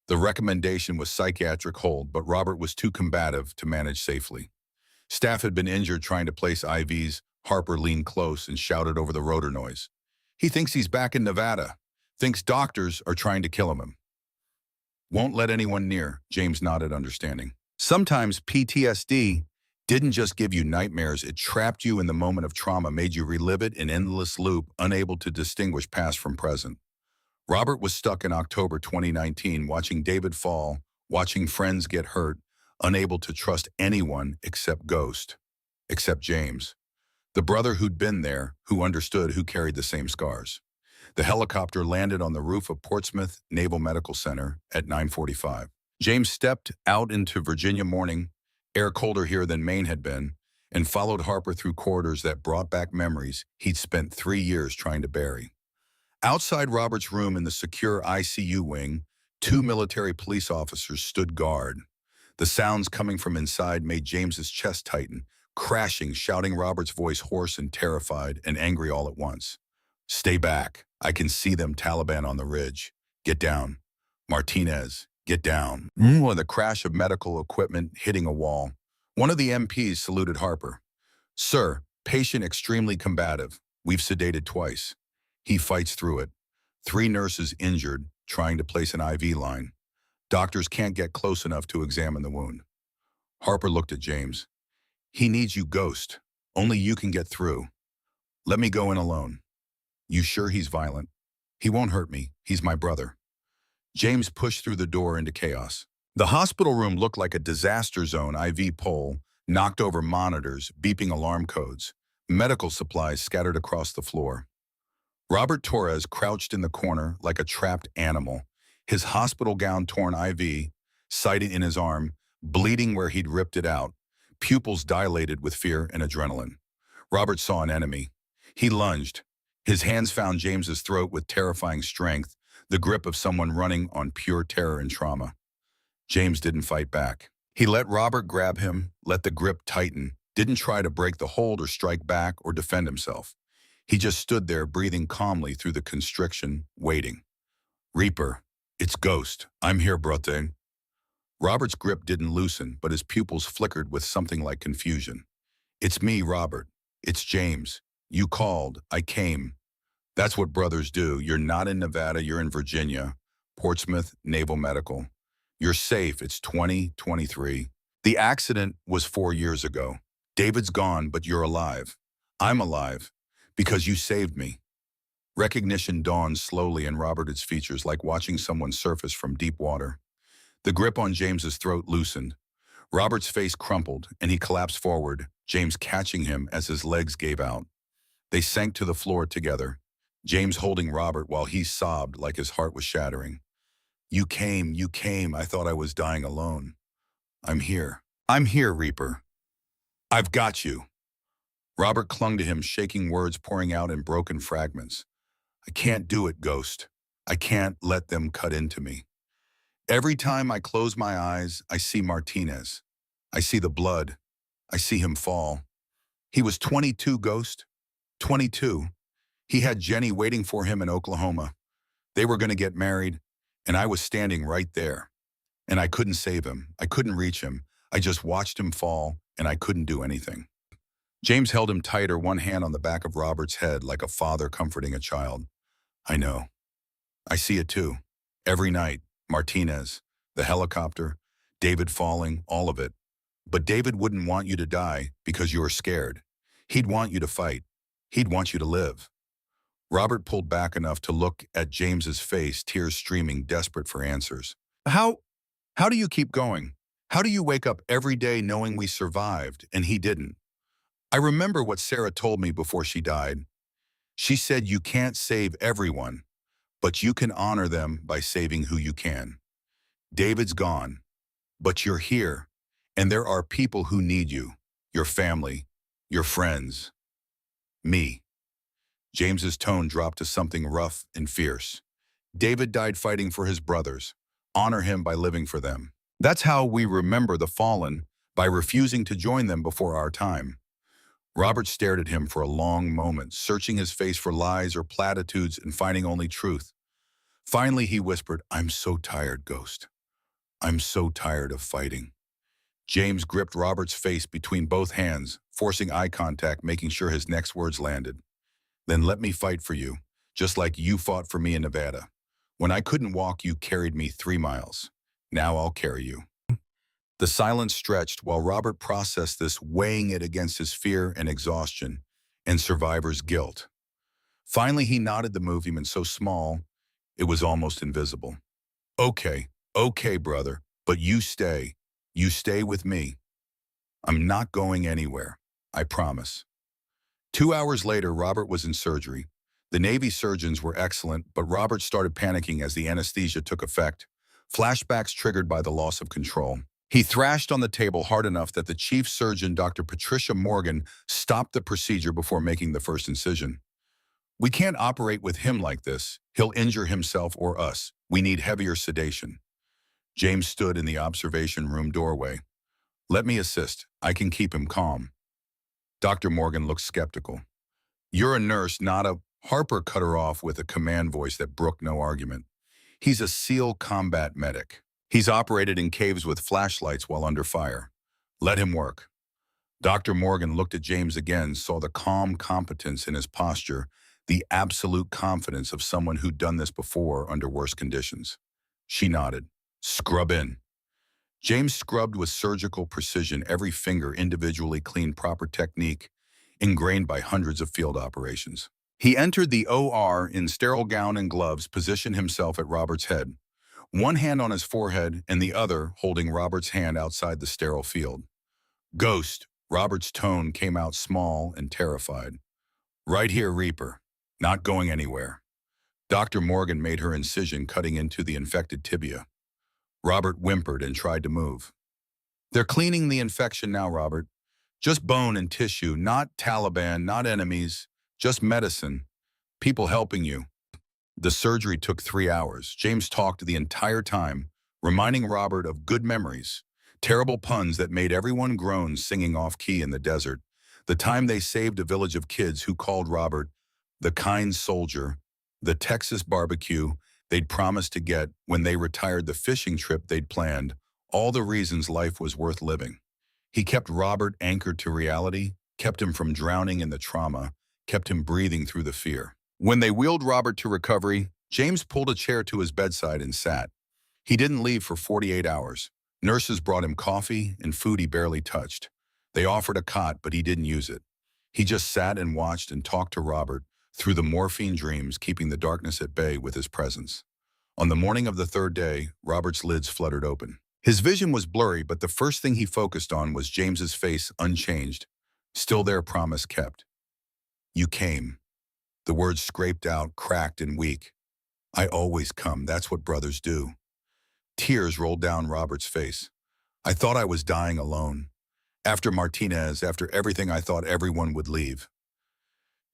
The recommendation was psychiatric hold, but Robert was too combative to manage safely. Staff had been injured trying to place IVs. Harper leaned close and shouted over the rotor noise. He thinks he's back in Nevada. Thinks doctors are trying to kill him. Won't let anyone near, James nodded, understanding. Sometimes PTSD didn't just give you nightmares, it trapped you in the moment of trauma, made you relive it in endless loop, unable to distinguish past from present. Robert was stuck in October 2019, watching David fall, watching friends get hurt, unable to trust anyone except James. The brother who'd been there, who understood, who carried the same scars. The helicopter landed on the roof of Portsmouth Naval Medical Center at 9:45. James stepped out into Virginia morning, air colder here than Maine had been, and followed Harper through corridors that brought back memories he'd spent 3 years trying to bury. Outside Robert's room in the secure ICU wing, 2 military police officers stood guard. The sounds coming from inside made James's chest tighten, crashing, shouting, Robert's voice hoarse and terrified and angry all at once. Stay back. I can see them, Taliban on the ridge. Get down. Martinez, get down. The crash of medical equipment hitting a wall. One of the MPs saluted Harper. Sir, patient extremely combative. We've sedated twice. He fights through it. 3 nurses injured, trying to place an IV line. Doctors can't get close enough to examine the wound. Harper looked at James. He needs you, Ghost. Only you can get through. Let me go in alone. You sure he's violent? He won't hurt me. He's my brother. James pushed through the door into chaos. The hospital room looked like a disaster zone. IV pole, knocked over monitors, beeping alarm codes. Medical supplies scattered across the floor. Robert Torres crouched in the corner like a trapped animal, his hospital gown torn, IV, sighted in his arm, bleeding where he'd ripped it out, pupils dilated with fear and adrenaline. Robert saw an enemy. He lunged. His hands found James's throat with terrifying strength, the grip of someone running on pure terror and trauma. James didn't fight back. He let Robert grab him, let the grip tighten, didn't try to break the hold or strike back or defend himself. He just stood there, breathing calmly through the constriction, waiting. Reaper, it's Ghost. I'm here, brother. Robert's grip didn't loosen, but his pupils flickered with something like confusion. It's me, Robert. It's James. You called. I came. That's what brothers do. You're not in Nevada. You're in Virginia. Portsmouth Naval Medical. You're safe. It's 2023. The accident was 4 years ago. David's gone, but you're alive. I'm alive. Because you saved me. Recognition dawned slowly in Robert's features, like watching someone surface from deep water. The grip on James's throat loosened. Robert's face crumpled, and he collapsed forward, James catching him as his legs gave out. They sank to the floor together, James holding Robert while he sobbed like his heart was shattering. You came. I thought I was dying alone. I'm here. I'm here, Reaper. I've got you. Robert clung to him, shaking words pouring out in broken fragments. I can't do it, Ghost. I can't let them cut into me. Every time I close my eyes, I see Martinez. I see the blood. I see him fall. He was 22, Ghost. 22. He had Jenny waiting for him in Oklahoma. They were going to get married, and I was standing right there. And I couldn't save him. I couldn't reach him. I just watched him fall, and I couldn't do anything. James held him tighter, one hand on the back of Robert's head like a father comforting a child. I know. I see it too. Every night, Martinez, the helicopter, David falling, all of it. But David wouldn't want you to die because you were scared. He'd want you to fight. He'd want you to live. Robert pulled back enough to look at James's face, tears streaming, desperate for answers. How do you keep going? How do you wake up every day knowing we survived and he didn't? I remember what Sarah told me before she died. She said you can't save everyone, but you can honor them by saving who you can. David's gone, but you're here, and there are people who need you, your family, your friends, me. James's tone dropped to something rough and fierce. David died fighting for his brothers. Honor him by living for them. That's how we remember the fallen, by refusing to join them before our time. Robert stared at him for a long moment, searching his face for lies or platitudes and finding only truth. Finally, he whispered, I'm so tired, Ghost. I'm so tired of fighting. James gripped Robert's face between both hands, forcing eye contact, making sure his next words landed. Then let me fight for you, just like you fought for me in Nevada. When I couldn't walk, you carried me 3 miles. Now I'll carry you. The silence stretched while Robert processed this, weighing it against his fear and exhaustion and survivor's guilt. Finally, he nodded, the movement so small, it was almost invisible. Okay, brother, but you stay. You stay with me. I'm not going anywhere, I promise. 2 hours later, Robert was in surgery. The Navy surgeons were excellent, but Robert started panicking as the anesthesia took effect, flashbacks triggered by the loss of control. He thrashed on the table hard enough that the chief surgeon, Dr. Patricia Morgan, stopped the procedure before making the first incision. We can't operate with him like this. He'll injure himself or us. We need heavier sedation. James stood in the observation room doorway. Let me assist. I can keep him calm. Dr. Morgan looked skeptical. You're a nurse, not a... Harper cut her off with a command voice that brooked no argument. He's a SEAL combat medic. He's operated in caves with flashlights while under fire. Let him work. Dr. Morgan looked at James again, saw the calm competence in his posture, the absolute confidence of someone who'd done this before under worse conditions. She nodded. Scrub in. James scrubbed with surgical precision, every finger individually cleaned, proper technique, ingrained by hundreds of field operations. He entered the OR in sterile gown and gloves, positioned himself at Robert's head, one hand on his forehead and the other holding Robert's hand outside the sterile field. Ghost, Robert's tone came out small and terrified. Right here, Reaper. Not going anywhere. Dr. Morgan made her incision, cutting into the infected tibia. Robert whimpered and tried to move. They're cleaning the infection now, Robert. Just bone and tissue, not Taliban, not enemies, just medicine. People helping you. The surgery took 3 hours. James talked the entire time, reminding Robert of good memories, terrible puns that made everyone groan, singing off-key in the desert, the time they saved a village of kids who called Robert the kind soldier, the Texas barbecue they'd promised to get when they retired, the fishing trip they'd planned, all the reasons life was worth living. He kept Robert anchored to reality, kept him from drowning in the trauma, kept him breathing through the fear. When they wheeled Robert to recovery, James pulled a chair to his bedside and sat. He didn't leave for 48 hours. Nurses brought him coffee and food he barely touched. They offered a cot, but he didn't use it. He just sat and watched and talked to Robert through the morphine dreams, keeping the darkness at bay with his presence. On the morning of the 3rd day, Robert's lids fluttered open. His vision was blurry, but the first thing he focused on was James's face, unchanged. Still there, promise kept. You came. The words scraped out, cracked and weak. I always come. That's what brothers do. Tears rolled down Robert's face. I thought I was dying alone. After Martinez, after everything I thought everyone would leave.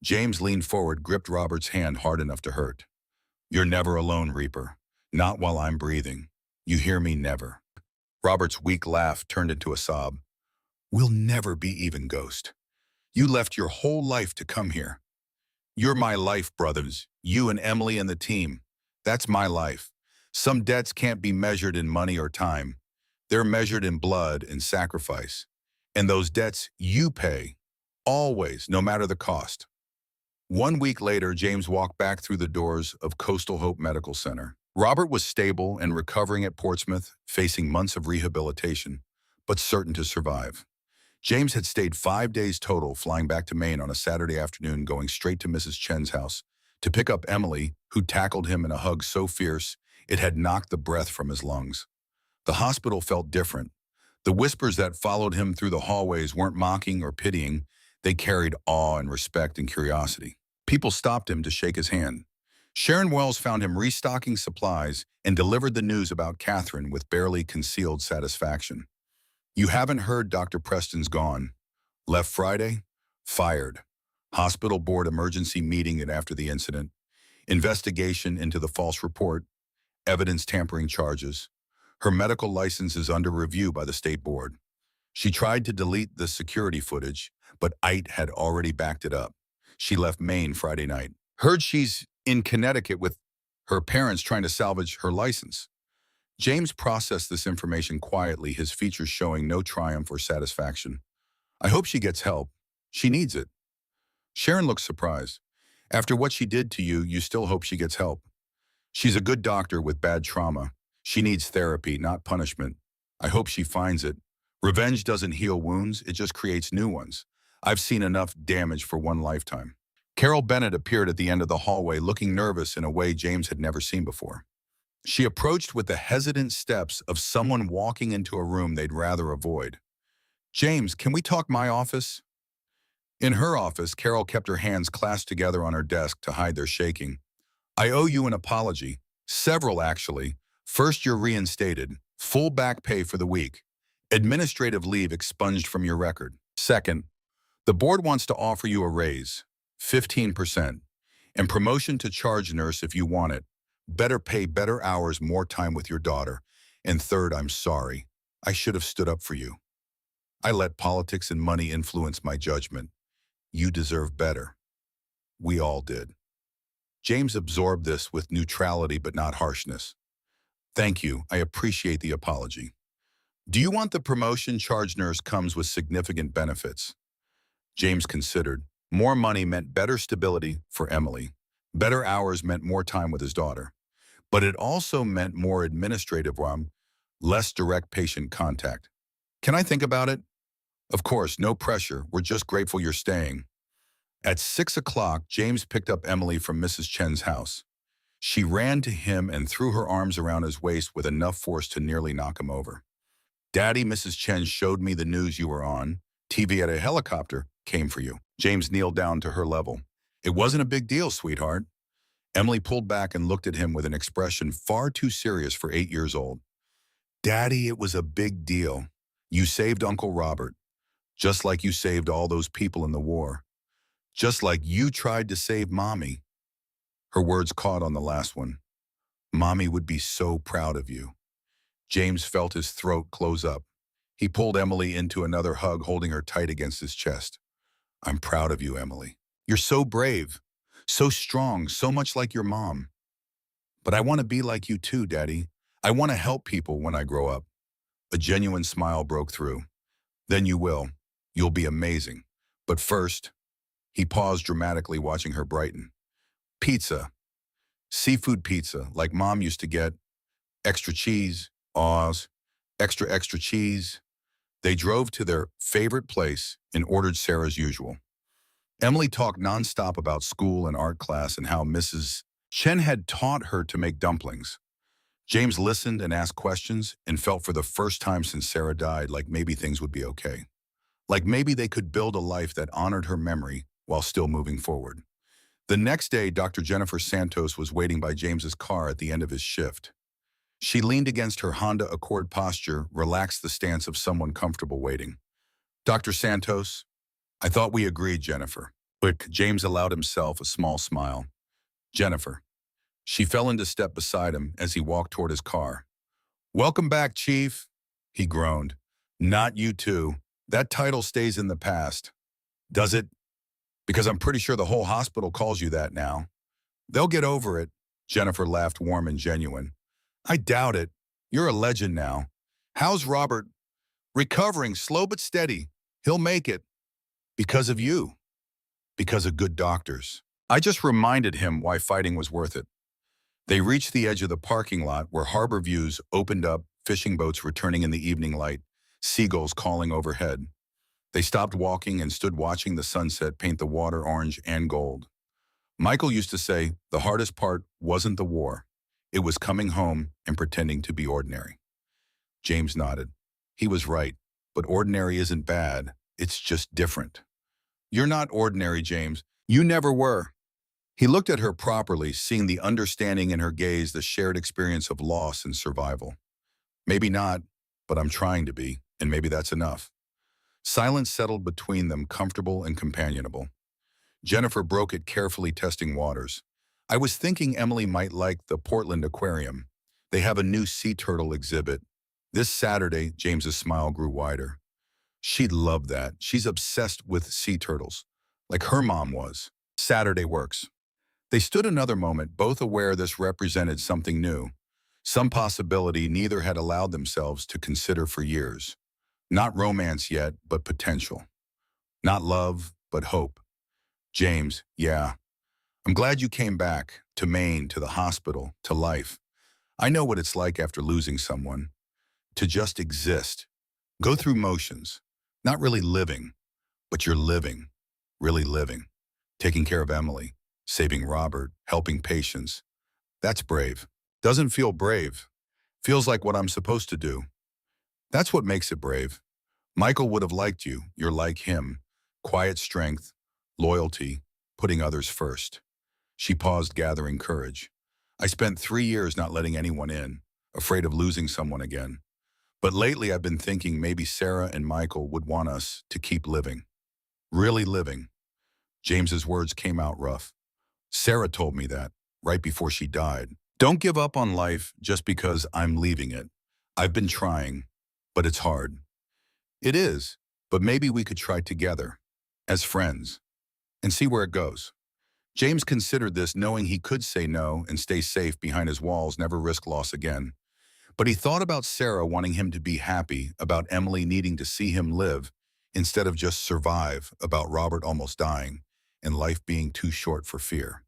James leaned forward, gripped Robert's hand hard enough to hurt. You're never alone, Reaper. Not while I'm breathing. You hear me? Never. Robert's weak laugh turned into a sob. We'll never be even, Ghost. You left your whole life to come here. You're my life, brothers. You and Emily and the team. That's my life. Some debts can't be measured in money or time. They're measured in blood and sacrifice. And those debts you pay, always, no matter the cost. 1 week later, James walked back through the doors of Coastal Hope Medical Center. Robert was stable and recovering at Portsmouth, facing months of rehabilitation, but certain to survive. James had stayed 5 days total, flying back to Maine on a Saturday afternoon, going straight to Mrs. Chen's house to pick up Emily, who tackled him in a hug so fierce it had knocked the breath from his lungs. The hospital felt different. The whispers that followed him through the hallways weren't mocking or pitying. They carried awe and respect and curiosity. People stopped him to shake his hand. Sharon Wells found him restocking supplies and delivered the news about Catherine with barely concealed satisfaction. You haven't heard Dr. Preston's gone. Left Friday? Fired. Hospital board emergency meeting after the incident. Investigation into the false report. Evidence tampering charges. Her medical license is under review by the state board. She tried to delete the security footage, but IT had already backed it up. She left Maine Friday night. Heard she's in Connecticut with her parents trying to salvage her license. James processed this information quietly, his features showing no triumph or satisfaction. I hope she gets help. She needs it. Sharon looked surprised. After what she did to you, you still hope she gets help. She's a good doctor with bad trauma. She needs therapy, not punishment. I hope she finds it. Revenge doesn't heal wounds, it just creates new ones. I've seen enough damage for one lifetime. Carol Bennett appeared at the end of the hallway, looking nervous in a way James had never seen before. She approached with the hesitant steps of someone walking into a room they'd rather avoid. James, can we talk my office? In her office, Carol kept her hands clasped together on her desk to hide their shaking. I owe you an apology. Several, actually. First, you're reinstated. Full back pay for the week. Administrative leave expunged from your record. Second, the board wants to offer you a raise, 15%, and promotion to charge nurse if you want it. Better pay, better hours, more time with your daughter. And third, I'm sorry. I should have stood up for you. I let politics and money influence my judgment. You deserve better. We all did. James absorbed this with neutrality but not harshness. Thank you. I appreciate the apology. Do you want the promotion? Charge nurse comes with significant benefits. James considered. More money meant better stability for Emily. Better hours meant more time with his daughter. But it also meant more administrative realm, less direct patient contact. Can I think about it? Of course, no pressure. We're just grateful you're staying. At 6 o'clock, James picked up Emily from Mrs. Chen's house. She ran to him and threw her arms around his waist with enough force to nearly knock him over. Daddy, Mrs. Chen showed me the news you were on. TV at a helicopter came for you. James kneeled down to her level. It wasn't a big deal, sweetheart. Emily pulled back and looked at him with an expression far too serious for 8 years old. Daddy, it was a big deal. You saved Uncle Robert, just like you saved all those people in the war. Just like you tried to save Mommy. Her words caught on the last one. Mommy would be so proud of you. James felt his throat close up. He pulled Emily into another hug, holding her tight against his chest. I'm proud of you, Emily. You're so brave, so strong, so much like your mom. But I want to be like you too, Daddy. I want to help people when I grow up. A genuine smile broke through. Then you will. You'll be amazing. But first, he paused dramatically, watching her brighten. Pizza. Seafood pizza, like Mom used to get. Extra cheese. Awes. Extra cheese. They drove to their favorite place and ordered Sarah's usual. Emily talked nonstop about school and art class and how Mrs. Chen had taught her to make dumplings. James listened and asked questions and felt for the first time since Sarah died like maybe things would be okay. Like maybe they could build a life that honored her memory while still moving forward. The next day, Dr. Jennifer Santos was waiting by James's car at the end of his shift. She leaned against her Honda Accord posture, relaxed the stance of someone comfortable waiting. Dr. Santos, I thought we agreed, Jennifer. Quick, James allowed himself a small smile. Jennifer. She fell into step beside him as he walked toward his car. Welcome back, Chief, he groaned. Not you too. That title stays in the past. Does it? Because I'm pretty sure the whole hospital calls you that now. They'll get over it. Jennifer laughed, warm and genuine. I doubt it. You're a legend now. How's Robert? Recovering, slow but steady. He'll make it. Because of you. Because of good doctors. I just reminded him why fighting was worth it. They reached the edge of the parking lot where harbor views opened up, fishing boats returning in the evening light, seagulls calling overhead. They stopped walking and stood watching the sunset paint the water orange and gold. Michael used to say the hardest part wasn't the war. It was coming home and pretending to be ordinary. James nodded. He was right, but ordinary isn't bad. It's just different. You're not ordinary, James. You never were. He looked at her properly, seeing the understanding in her gaze, the shared experience of loss and survival. Maybe not, but I'm trying to be, and maybe that's enough. Silence settled between them, comfortable and companionable. Jennifer broke it, carefully testing waters. I was thinking Emily might like the Portland Aquarium. They have a new sea turtle exhibit. This Saturday, James's smile grew wider. She'd love that. She's obsessed with sea turtles, like her mom was. Saturday works. They stood another moment, both aware this represented something new, some possibility neither had allowed themselves to consider for years. Not romance yet, but potential. Not love, but hope. James, yeah. I'm glad you came back, to Maine, to the hospital, to life. I know what it's like after losing someone. To just exist. Go through motions. Not really living, but you're living. Really living. Taking care of Emily. Saving Robert, helping patients. That's brave. Doesn't feel brave. Feels like what I'm supposed to do. That's what makes it brave. Michael would have liked you. You're like him. Quiet strength, loyalty, putting others first. She paused, gathering courage. I spent 3 years not letting anyone in, afraid of losing someone again. But lately I've been thinking maybe Sarah and Michael would want us to keep living. Really living. James's words came out rough. Sarah told me that, right before she died. Don't give up on life just because I'm leaving it. I've been trying, but it's hard. It is, but maybe we could try together, as friends, and see where it goes. James considered this, knowing he could say no and stay safe behind his walls, never risk loss again. But he thought about Sarah wanting him to be happy, about Emily needing to see him live, instead of just survive, about Robert almost dying, and life being too short for fear.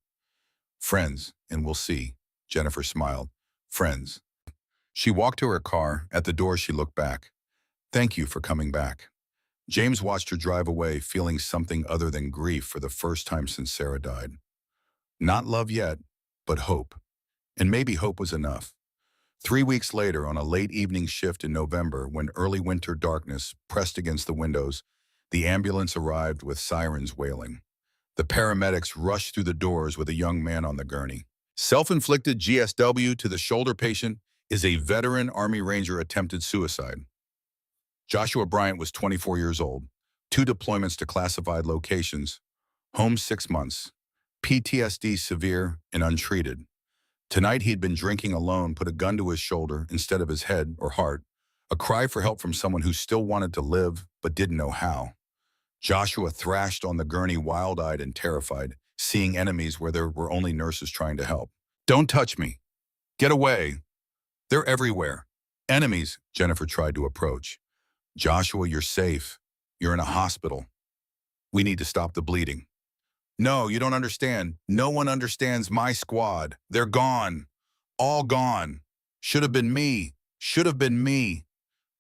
Friends, and we'll see, Jennifer smiled. Friends. She walked to her car. At the door, she looked back. Thank you for coming back. James watched her drive away, feeling something other than grief for the first time since Sarah died. Not love yet, but hope. And maybe hope was enough. 3 weeks later, on a late evening shift in November, when early winter darkness pressed against the windows, the ambulance arrived with sirens wailing. The paramedics rushed through the doors with a young man on the gurney. Self-inflicted GSW to the shoulder patient is a veteran Army Ranger attempted suicide. Joshua Bryant was 24 years old, 2 deployments to classified locations, home 6 months, PTSD severe and untreated. Tonight he'd been drinking alone, put a gun to his shoulder instead of his head or heart, a cry for help from someone who still wanted to live but didn't know how. Joshua thrashed on the gurney, wild-eyed and terrified, seeing enemies where there were only nurses trying to help. Don't touch me. Get away. They're everywhere. Enemies, Jennifer tried to approach. Joshua, you're safe. You're in a hospital. We need to stop the bleeding. No, you don't understand. No one understands my squad. They're gone. All gone. Should have been me. Should have been me.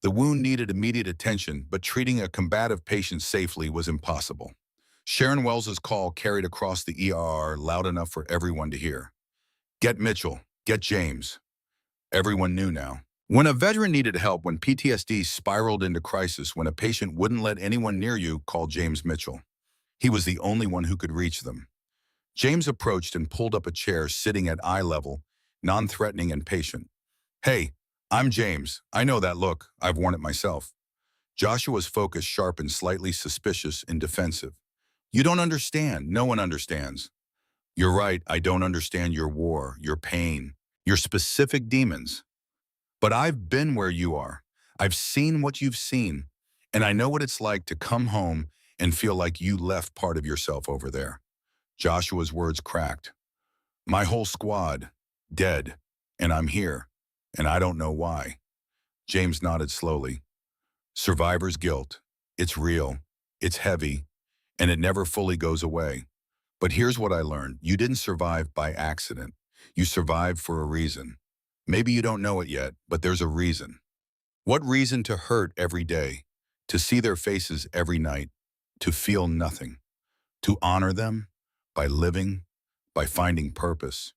The wound needed immediate attention, but treating a combative patient safely was impossible. Sharon Wells's call carried across the ER, loud enough for everyone to hear. Get Mitchell. Get James. Everyone knew now. When a veteran needed help, when PTSD spiraled into crisis, when a patient wouldn't let anyone near you, call James Mitchell. He was the only one who could reach them. James approached and pulled up a chair, sitting at eye level, non-threatening and patient. Hey, I'm James. I know that look. I've worn it myself. Joshua's focus sharp and slightly suspicious and defensive. You don't understand. No one understands. You're right. I don't understand your war, your pain, your specific demons. But I've been where you are. I've seen what you've seen. And I know what it's like to come home and feel like you left part of yourself over there. Joshua's words cracked. My whole squad, dead. And I'm here. And I don't know why. James nodded slowly. Survivor's guilt. It's real. It's heavy. And it never fully goes away. But here's what I learned. You didn't survive by accident. You survived for a reason. Maybe you don't know it yet, but there's a reason. What reason to hurt every day? To see their faces every night? To feel nothing? To honor them? By living? By finding purpose?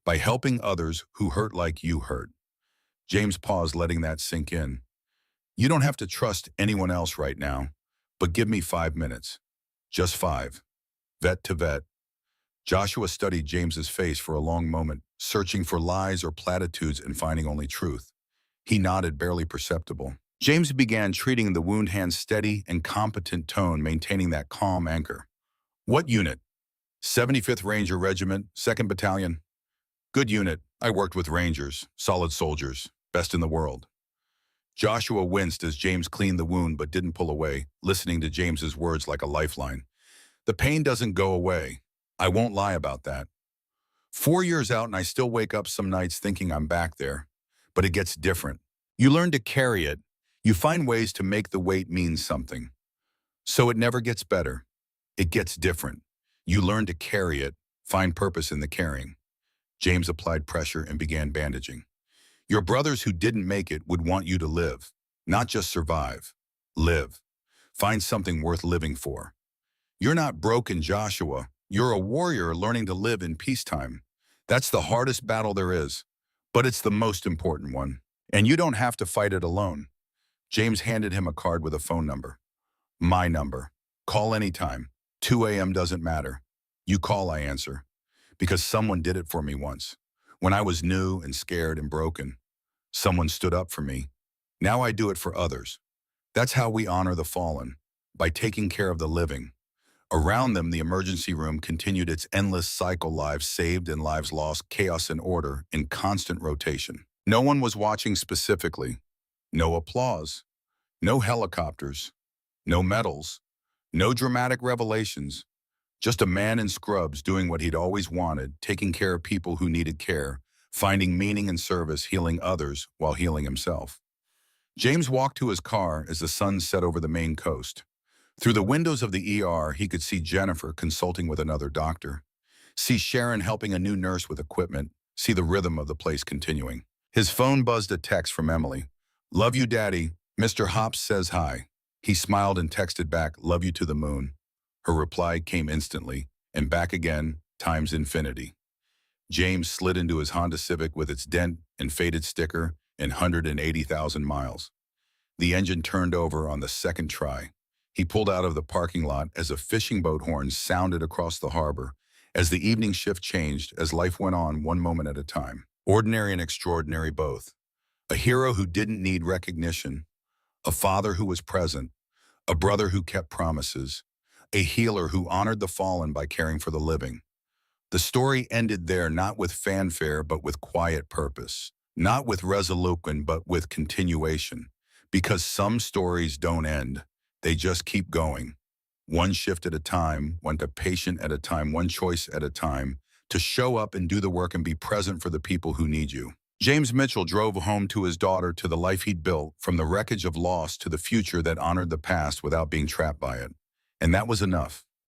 By helping others who hurt like you hurt? James paused, letting that sink in. You don't have to trust anyone else right now, but give me 5 minutes. Just 5. Vet to vet. Joshua studied James's face for a long moment, searching for lies or platitudes and finding only truth. He nodded, barely perceptible. James began treating the wound hand steady and competent tone, maintaining that calm anchor. What unit? 75th Ranger Regiment, 2nd Battalion. Good unit. I worked with Rangers, solid soldiers, best in the world. Joshua winced as James cleaned the wound but didn't pull away, listening to James's words like a lifeline. The pain doesn't go away. I won't lie about that. 4 years out and I still wake up some nights thinking I'm back there. But it gets different. You learn to carry it. You find ways to make the weight mean something. So it never gets better. It gets different. You learn to carry it, find purpose in the carrying. James applied pressure and began bandaging. Your brothers who didn't make it would want you to live, not just survive. Live. Find something worth living for. You're not broken, Joshua. You're a warrior learning to live in peacetime. That's the hardest battle there is, but it's the most important one. And you don't have to fight it alone. James handed him a card with a phone number. My number. Call anytime. 2 a.m. doesn't matter. You call, I answer. Because someone did it for me once. When I was new and scared and broken, someone stood up for me. Now I do it for others. That's how we honor the fallen, by taking care of the living. Around them, the emergency room continued its endless cycle, lives saved and lives lost, chaos and order in constant rotation. No one was watching specifically. No applause. No helicopters. No medals. No dramatic revelations. Just a man in scrubs doing what he'd always wanted, taking care of people who needed care, finding meaning and service, healing others while healing himself. James walked to his car as the sun set over the Maine coast. Through the windows of the ER, he could see Jennifer consulting with another doctor, see Sharon helping a new nurse with equipment, see the rhythm of the place continuing. His phone buzzed a text from Emily. Love you, Daddy. Mr. Hops says hi. He smiled and texted back, love you to the moon. Her reply came instantly, and back again, times infinity. James slid into his Honda Civic with its dent and faded sticker and 180,000 miles. The engine turned over on the second try. He pulled out of the parking lot as a fishing boat horn sounded across the harbor, as the evening shift changed, as life went on one moment at a time. Ordinary and extraordinary both. A hero who didn't need recognition, a father who was present, a brother who kept promises, a healer who honored the fallen by caring for the living. The story ended there, not with fanfare, but with quiet purpose. Not with resolution, but with continuation. Because some stories don't end. They just keep going. One shift at a time, one patient at a time, one choice at a time, to show up and do the work and be present for the people who need you. James Mitchell drove home to his daughter, to the life he'd built, from the wreckage of loss to the future that honored the past without being trapped by it. And that was enough.